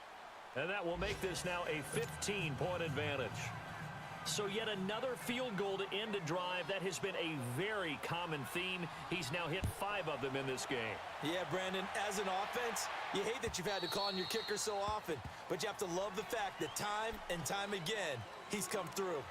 And that will make this now a 15-point advantage. So yet another field goal to end a drive. That has been a very common theme. He's now hit 5 of them in this game.
Yeah, Brandon, as an offense, you hate that you've had to call on your kicker so often, but you have to love the fact that time and time again, he's come through.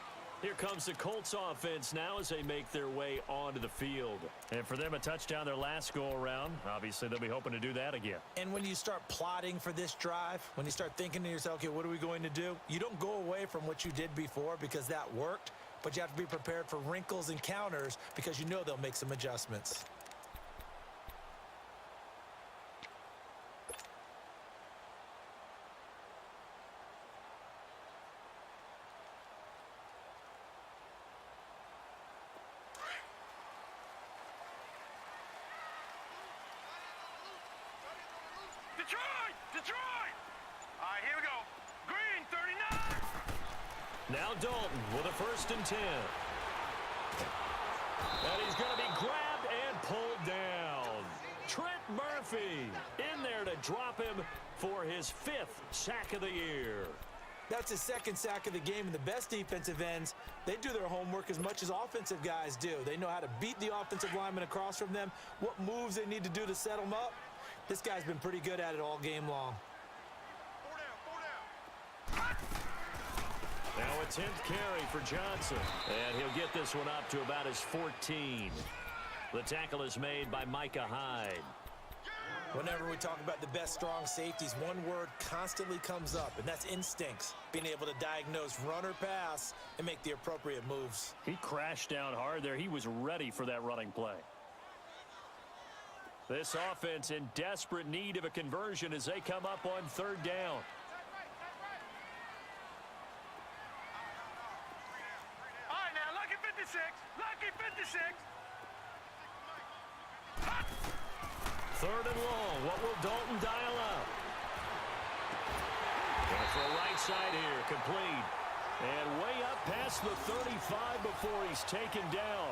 Here comes the Colts offense now as they make their way onto the field. And for them, a touchdown their last go-around. Obviously, they'll be hoping to do that again.
And when you start plotting for this drive, when you start thinking to yourself, okay, what are we going to do? You don't go away from what you did before because that worked, but you have to be prepared for wrinkles and counters because you know they'll make some adjustments.
Detroit! All right, here we go. Green, 39.
Now Dalton with a 1st and 10. And he's going to be grabbed and pulled down. Trent Murphy in there to drop him for his 5th sack of the year.
That's his 2nd sack of the game, and the best defensive ends, they do their homework as much as offensive guys do. They know how to beat the offensive lineman across from them, what moves they need to do to set them up. This guy's been pretty good at it all game long.
Now a 10th carry for Johnson. And he'll get this one up to about his 14. The tackle is made by Micah Hyde.
Whenever we talk about the best strong safeties, one word constantly comes up, and that's instincts. Being able to diagnose run or pass and make the appropriate moves.
He crashed down hard there. He was ready for that running play. This offense in desperate need of a conversion as they come up on 3rd down.
All right, now, lucky 56. Lucky
Third and long. What will Dalton dial up? Going for a right side here. Complete. And way up past the 35 before he's taken down.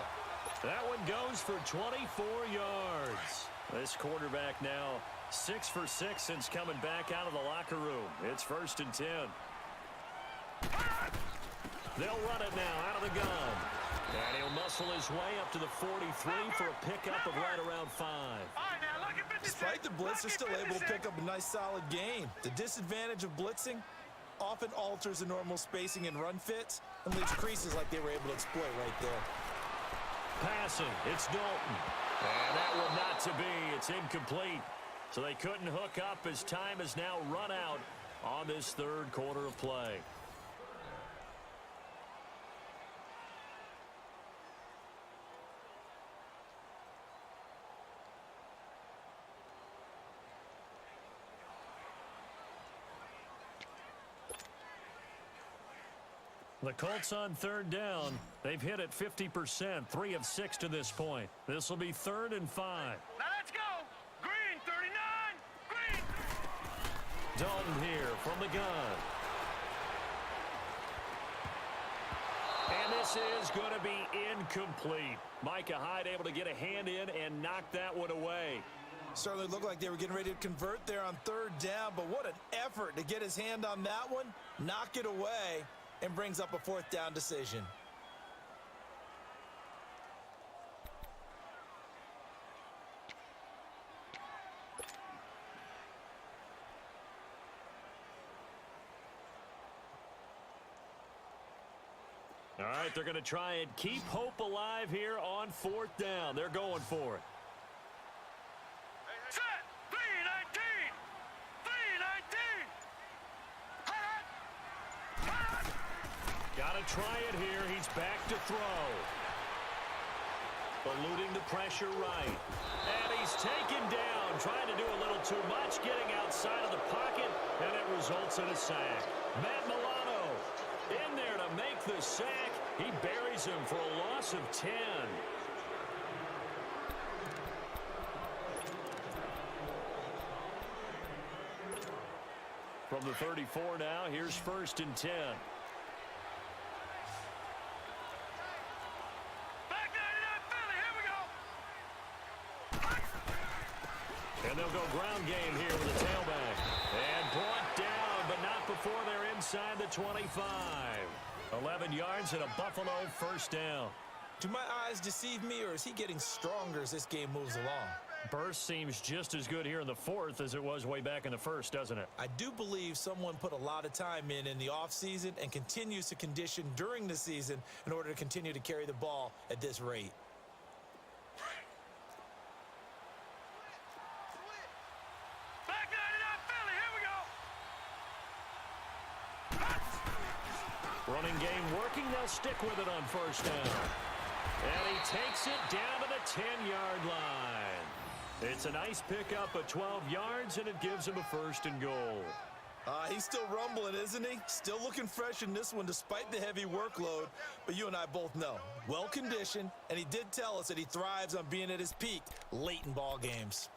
That one goes for 24 yards. This quarterback now 6 for 6 since coming back out of the locker room. It's 1st and 10. They'll run it now out of the gun. And he'll muscle his way up to the 43 for a pickup of right around 5.
Despite the blitz, they're still able to pick up a nice solid gain. The disadvantage of blitzing often alters the normal spacing and run fits and leaves creases like they were able to exploit right there.
Passing, it's Dalton. And that one not to be. It's incomplete. So they couldn't hook up as time has now run out on this third quarter of play. The Colts on third down. They've hit it 50%, 3 of 6 to this point. This will be 3rd and 5.
Now let's go. Green, 39. Green.
Dalton here from the gun. And this is going to be incomplete. Micah Hyde able to get a hand in and knock that one away.
Certainly looked like they were getting ready to convert there on third down, but what an effort to get his hand on that one, knock it away, and brings up a 4th down decision.
All right, they're going to try and keep hope alive here on 4th down. They're going for it.
Set. 319. 319.
Got to try it here. He's back to throw. Eluding the pressure right. And he's taken down. Trying to do a little too much. Getting outside of the pocket. And it results in a sack. Matt Milano in there to make the sack. He buries him for a loss of 10. From the 34 now, here's 1st and 10. And they'll go ground game here with the tailback. And brought down, but not before they're inside the 25. 11 yards and a Buffalo 1st down.
Do my eyes deceive me, or is he getting stronger as this game moves along?
Burst seems just as good here in the 4th as it was way back in the 1st, doesn't it?
I do believe someone put a lot of time in the offseason and continues to condition during the season in order to continue to carry the ball at this rate.
Running game working. They'll stick with it on 1st down. And he takes it down to the 10-yard line. It's a nice pickup of 12 yards, and it gives him a 1st and goal.
He's still rumbling, isn't he? Still looking fresh in this one despite the heavy workload. But you and I both know, well-conditioned, and he did tell us that he thrives on being at his peak late in ball games.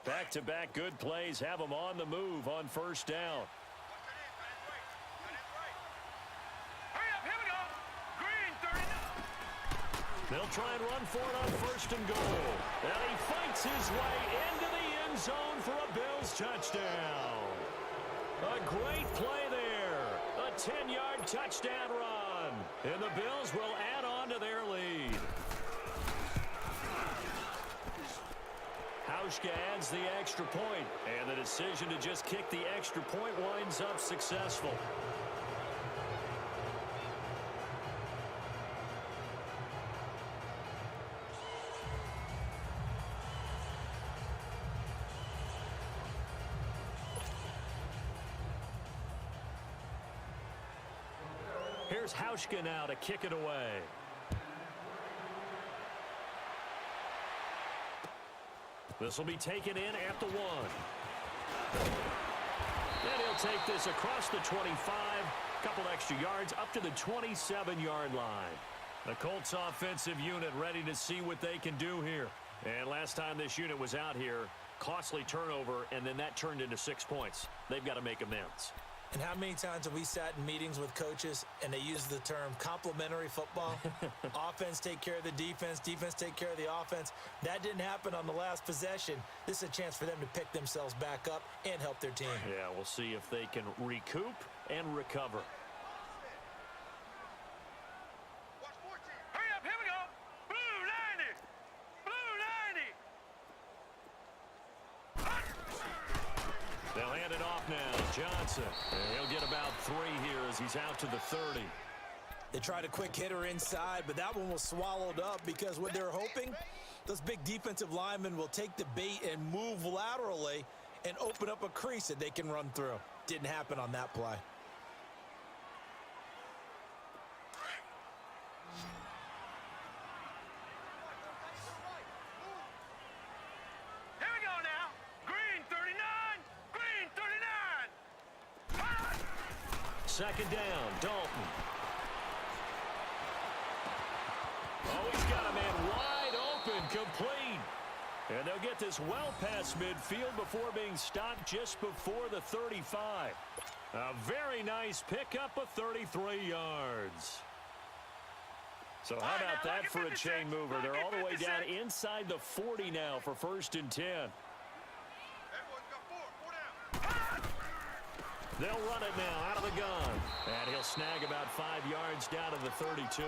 Back-to-back good plays have him on the move on 1st down. They'll try and run for it on 1st and goal. And he fights his way into the end zone for a Bills touchdown. A great play there. A 10-yard touchdown run. And the Bills will add on to their lead. Hauschka adds the extra point. And the decision to just kick the extra point winds up successful. Here's Hauschka now to kick it away. This will be taken in at the 1. And he'll take this across the 25. Couple extra yards up to the 27-yard line. The Colts offensive unit ready to see what they can do here. last time this unit was out here, costly turnover, and then that turned into 6 points. They've got to make amends.
And how many times have we sat in meetings with coaches and they use the term complementary football? Offense take care of the defense, defense take care of the offense. That didn't happen on the last possession. This is a chance for them to pick themselves back up and help their team.
Yeah, we'll see if they can recoup and recover.
Hurry up, here we go. Blue 90. Blue 90.
They'll hand it off now. Johnson. And he'll get about 3 here as he's out to the 30.
They tried a quick hitter inside, but that one was swallowed up because what they're hoping, those big defensive linemen will take the bait and move laterally and open up a crease that they can run through. Didn't happen on that play.
Here we go now. Green 39. Green 39.
Second down, Dalton. Oh, he's got a man wide open, complete. And they'll get this well past midfield before being stopped just before the 35. A very nice pickup of 33 yards. So how about that for a chain mover? They're all the way down inside the 40 now for 1st and 10.
Everyone's got 4 down.
They'll run it now out of the gun. And he'll snag about 5 yards down to the 32.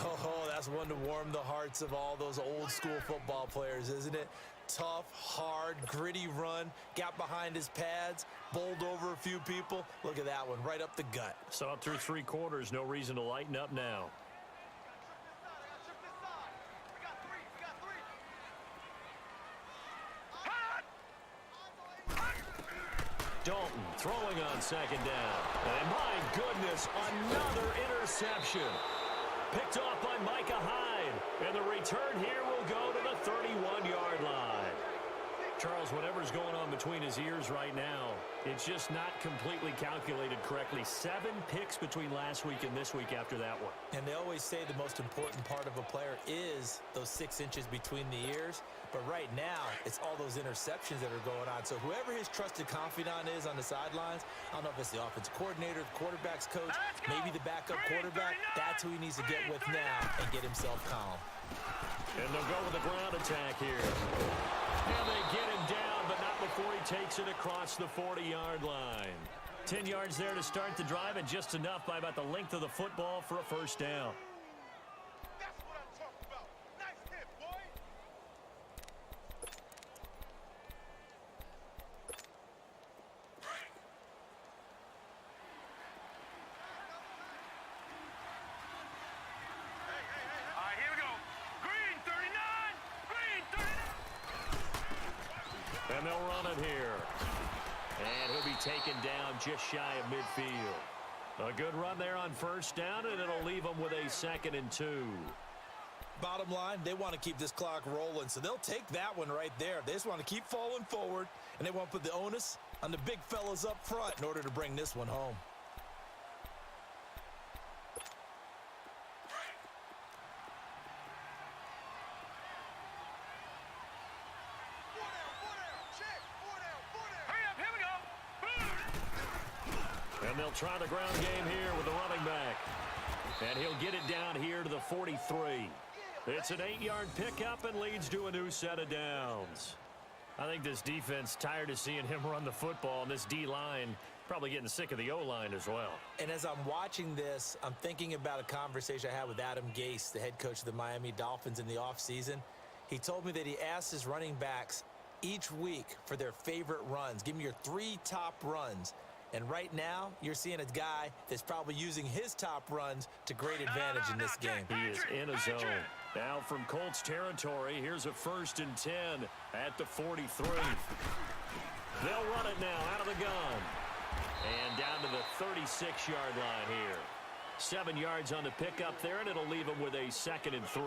Oh, that's one to warm the hearts of all those old school football players, isn't it? Tough, hard, gritty run, got behind his pads, bowled over a few people. Look at that one, right up the gut.
So up through 3 quarters, no reason to lighten up now. Dalton throwing on 2nd down. And my goodness, another interception. Picked off by Micah Hyde. And the return here will go to the 31-yard line. Charles, whatever's going on between his ears right now, it's just not completely calculated correctly. 7 picks between last week and this week after that one.
And they always say the most important part of a player is those 6 inches between the ears. But right now, it's all those interceptions that are going on. So whoever his trusted confidant is on the sidelines, I don't know if it's the offensive coordinator, the quarterback's coach, maybe the backup quarterback, that's who he needs to get with now and get himself calm.
And they'll go with the ground attack here. And they get him down, but not before he takes it across the 40-yard line. 10 yards there to start the drive, and just enough by about the length of the football for a 1st down.
That's what I'm talking about. Nice hit, boy. All right, here we go. Green 39. Green 39.
And they'll run it here. And he'll be taken down just shy of midfield. A good run there on 1st down, and it'll leave them with a 2nd and 2.
Bottom line, they want to keep this clock rolling, so they'll take that one right there. They just want to keep falling forward, and they want to put the onus on the big fellas up front in order to bring this one home.
Hurry up, here we go.
And they'll try the ground game here with the running back. And he'll get it down here to the 43. It's an 8-yard pickup and leads to a new set of downs. I think this defense tired of seeing him run the football, and this D-line probably getting sick of the O-line as well.
And as I'm watching this, I'm thinking about a conversation I had with Adam Gase, the head coach of the Miami Dolphins in the offseason. He told me that he asked his running backs each week for their favorite runs. Give me your 3 top runs. And right now, you're seeing a guy that's probably using his top runs to great advantage in this game.
He is in a zone. Now from Colts territory, here's a 1st and 10 at the 43. They'll run it now out of the gun. And down to the 36-yard line here. 7 yards on the pickup there, and it'll leave them with a 2nd and 3.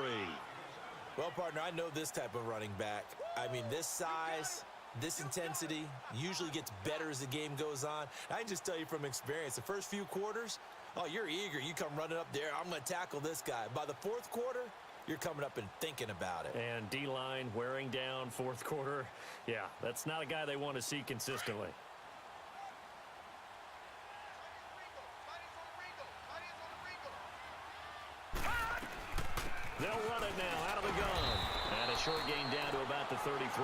Well, partner, I know this type of running back. I mean, this size, this intensity usually gets better as the game goes on. I can just tell you from experience, the first few quarters, oh, you're eager. You come running up there. I'm going to tackle this guy. By the 4th quarter, you're coming up and thinking about it.
And D-line wearing down fourth quarter. Yeah, that's not a guy they want to see consistently. They'll run it now out of the gun. And a short gain down to about the 33.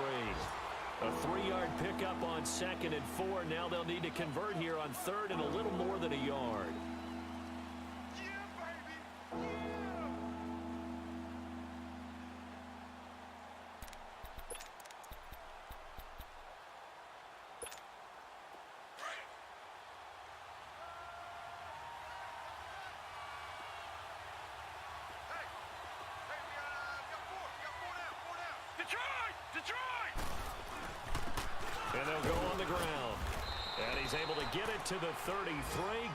A 3-yard pickup on 2nd and 4. Now they'll need to convert here on 3rd and a little more than a yard.
Detroit!
And they'll go on the ground. And he's able to get it to the 33.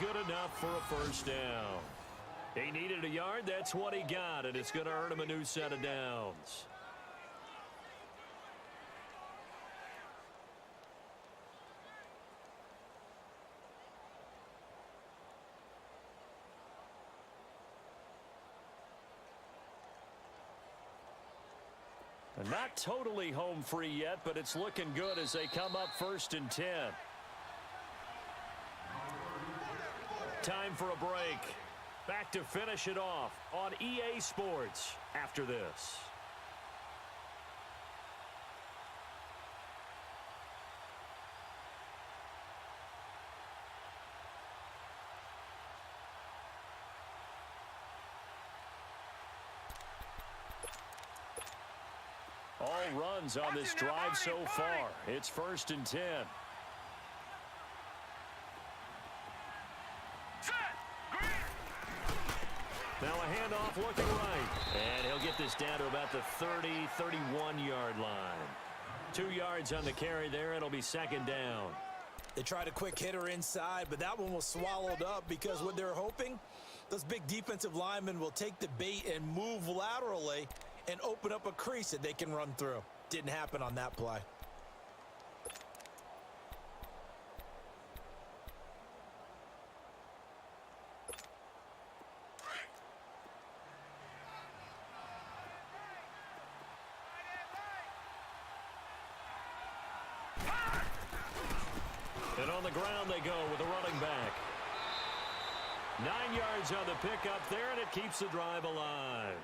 Good enough for a first down. He needed a yard. That's what he got. And it's going to earn him a new set of downs. Not totally home free yet, but it's looking good as they come up 1st and 10. Time for a break. Back to finish it off on EA Sports after this. All runs on this drive so far. It's 1st and 10. Now a handoff looking right. And he'll get this down to about the 30, 31-yard line. 2 yards on the carry there. It'll be 2nd down.
They tried a quick hitter inside, but that one was swallowed up because what they're hoping, those big defensive linemen will take the bait and move laterally and open up a crease that they can run through. Didn't happen on that play.
And on the ground they go with a running back. 9 yards on the pickup there, and it keeps the drive alive.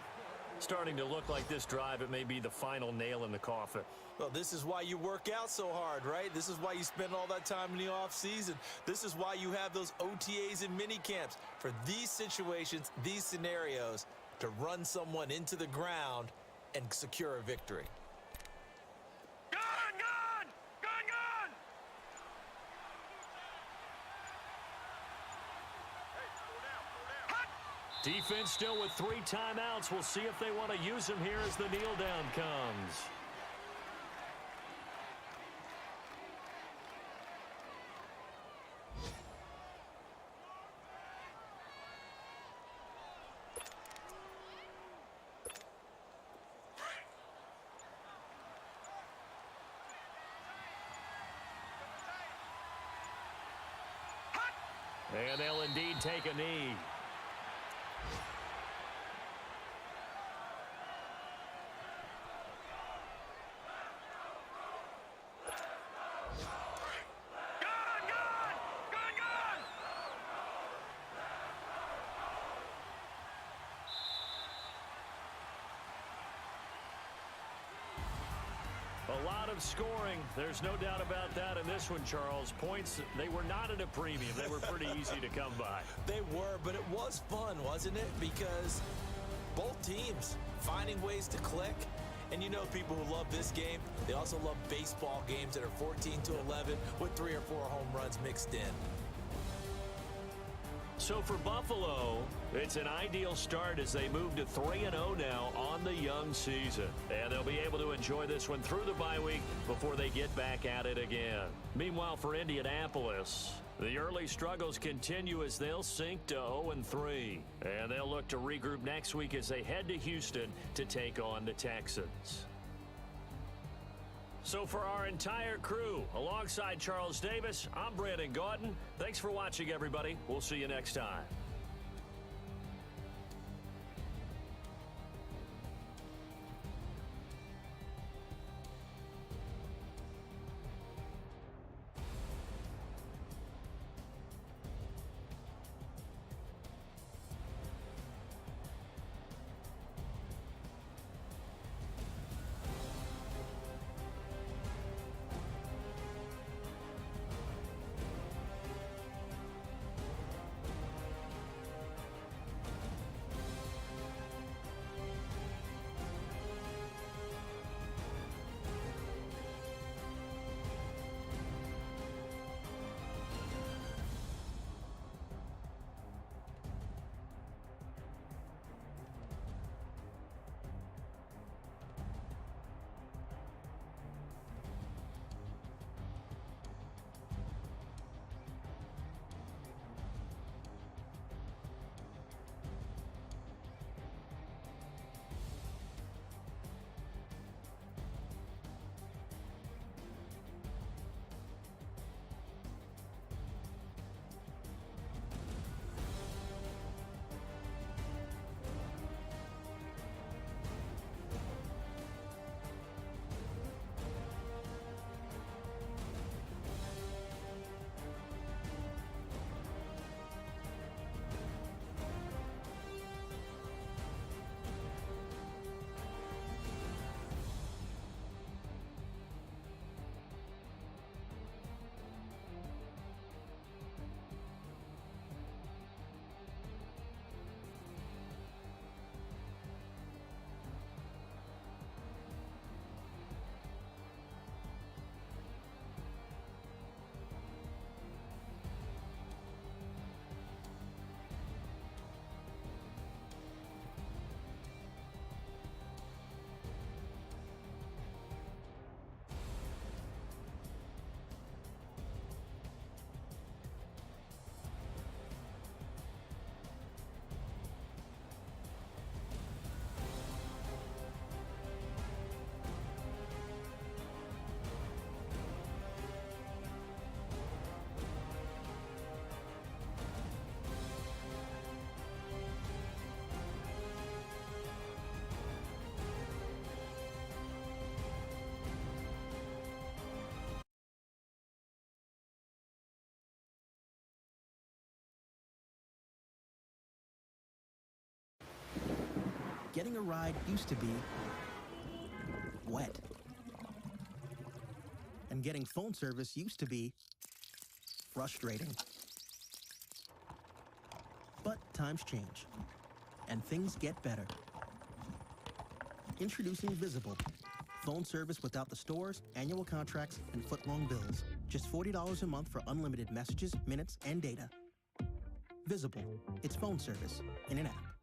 Starting to look like this drive, it may be the final nail in the coffin.
Well, this is why you work out so hard, right? This is why you spend all that time in the offseason. This is why you have those OTAs and mini camps. For these situations, these scenarios, to run someone into the ground and secure a victory.
Gun!
Defense still with 3 timeouts. We'll see if they want to use them here as the kneel down comes. And they'll indeed take a knee. A lot of scoring. There's no doubt about that in this one, Charles. Points, they were not at a premium. They were pretty easy to come by.
They were, but it was fun, wasn't it? Because both teams finding ways to click. And you know people who love this game, they also love baseball games that are 14-11 with 3 or 4 home runs mixed in.
So for Buffalo, it's an ideal start as they move to 3-0 now on the young season. And they'll be able to enjoy this one through the bye week before they get back at it again. Meanwhile, for Indianapolis, the early struggles continue as they'll sink to 0-3. And they'll look to regroup next week as they head to Houston to take on the Texans. So for our entire crew, alongside Charles Davis, I'm Brandon Gaudin. Thanks for watching, everybody. We'll see you next time.
Getting a ride used to be wet. And getting phone service used to be frustrating. But times change, and things get better. Introducing Visible. Phone service without the stores, annual contracts, and foot-long bills. Just $40 a month for unlimited messages, minutes, and data. Visible. It's phone service in an app.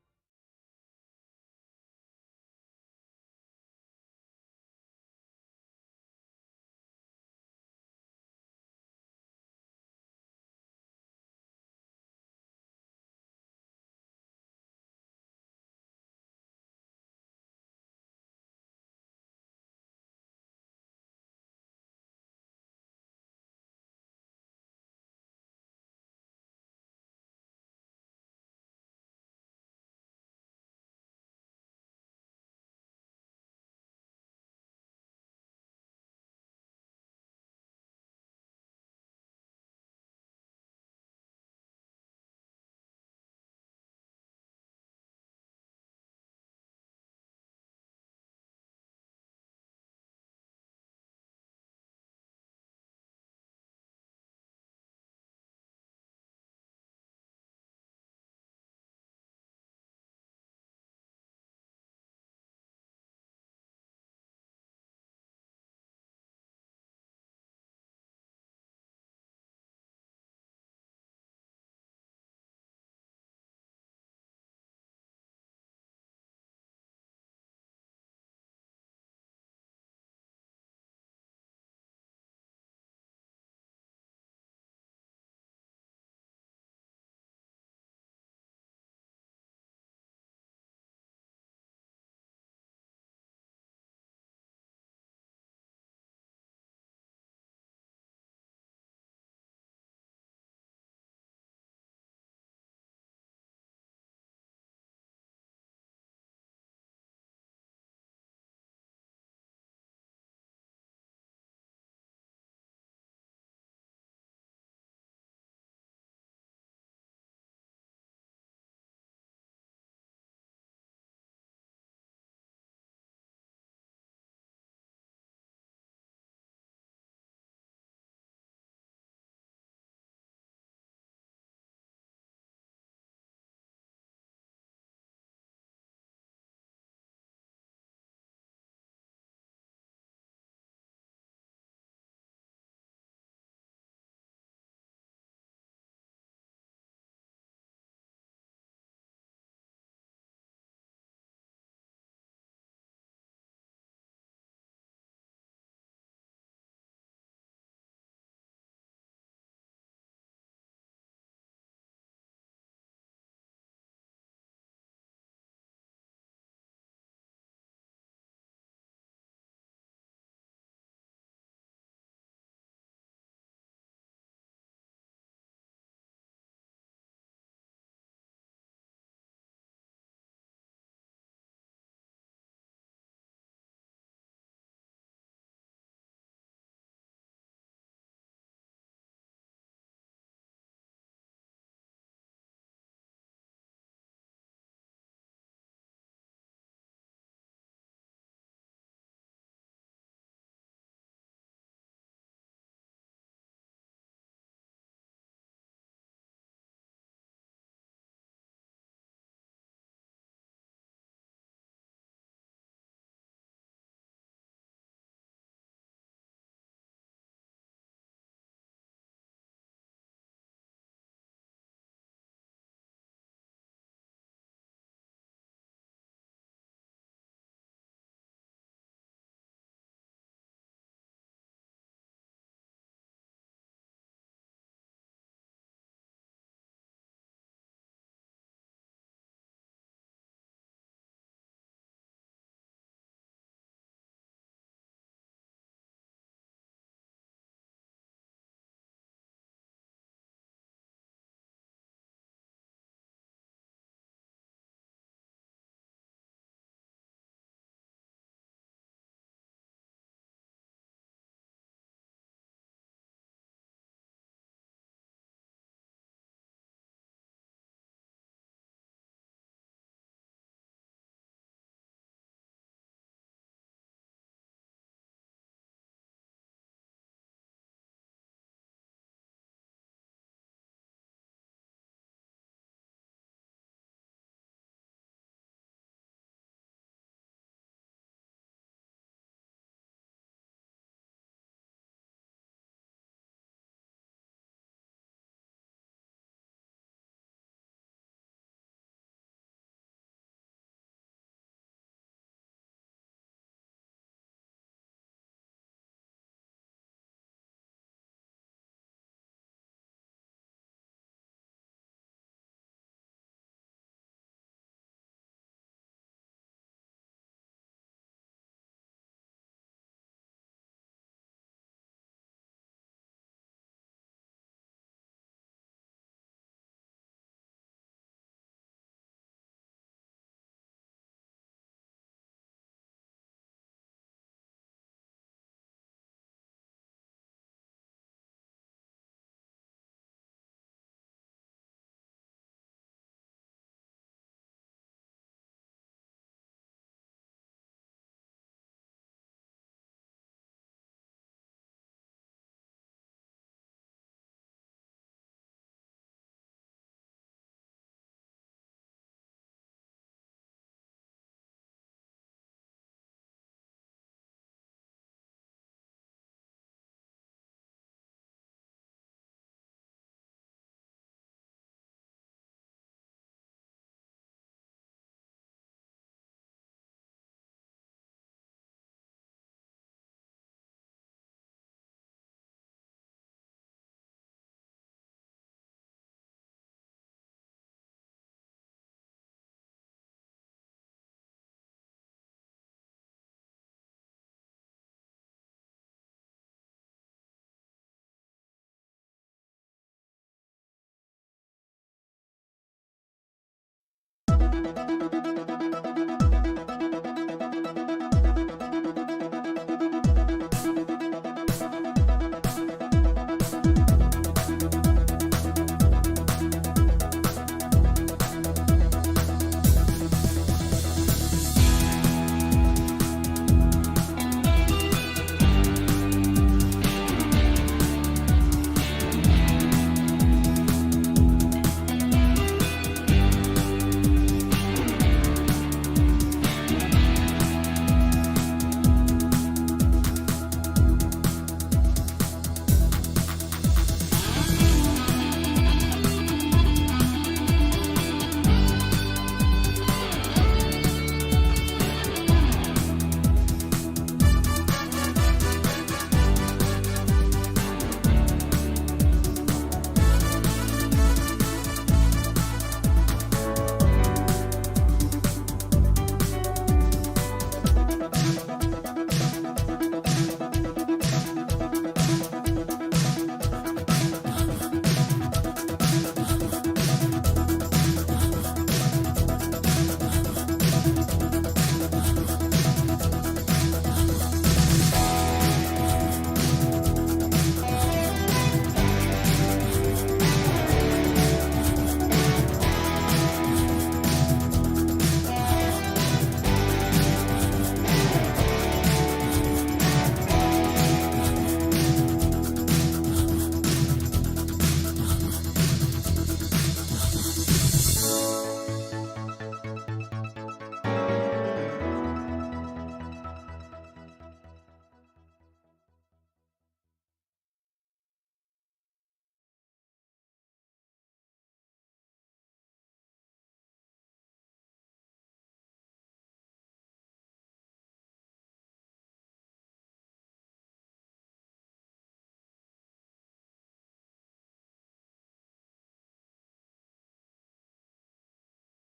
Bye.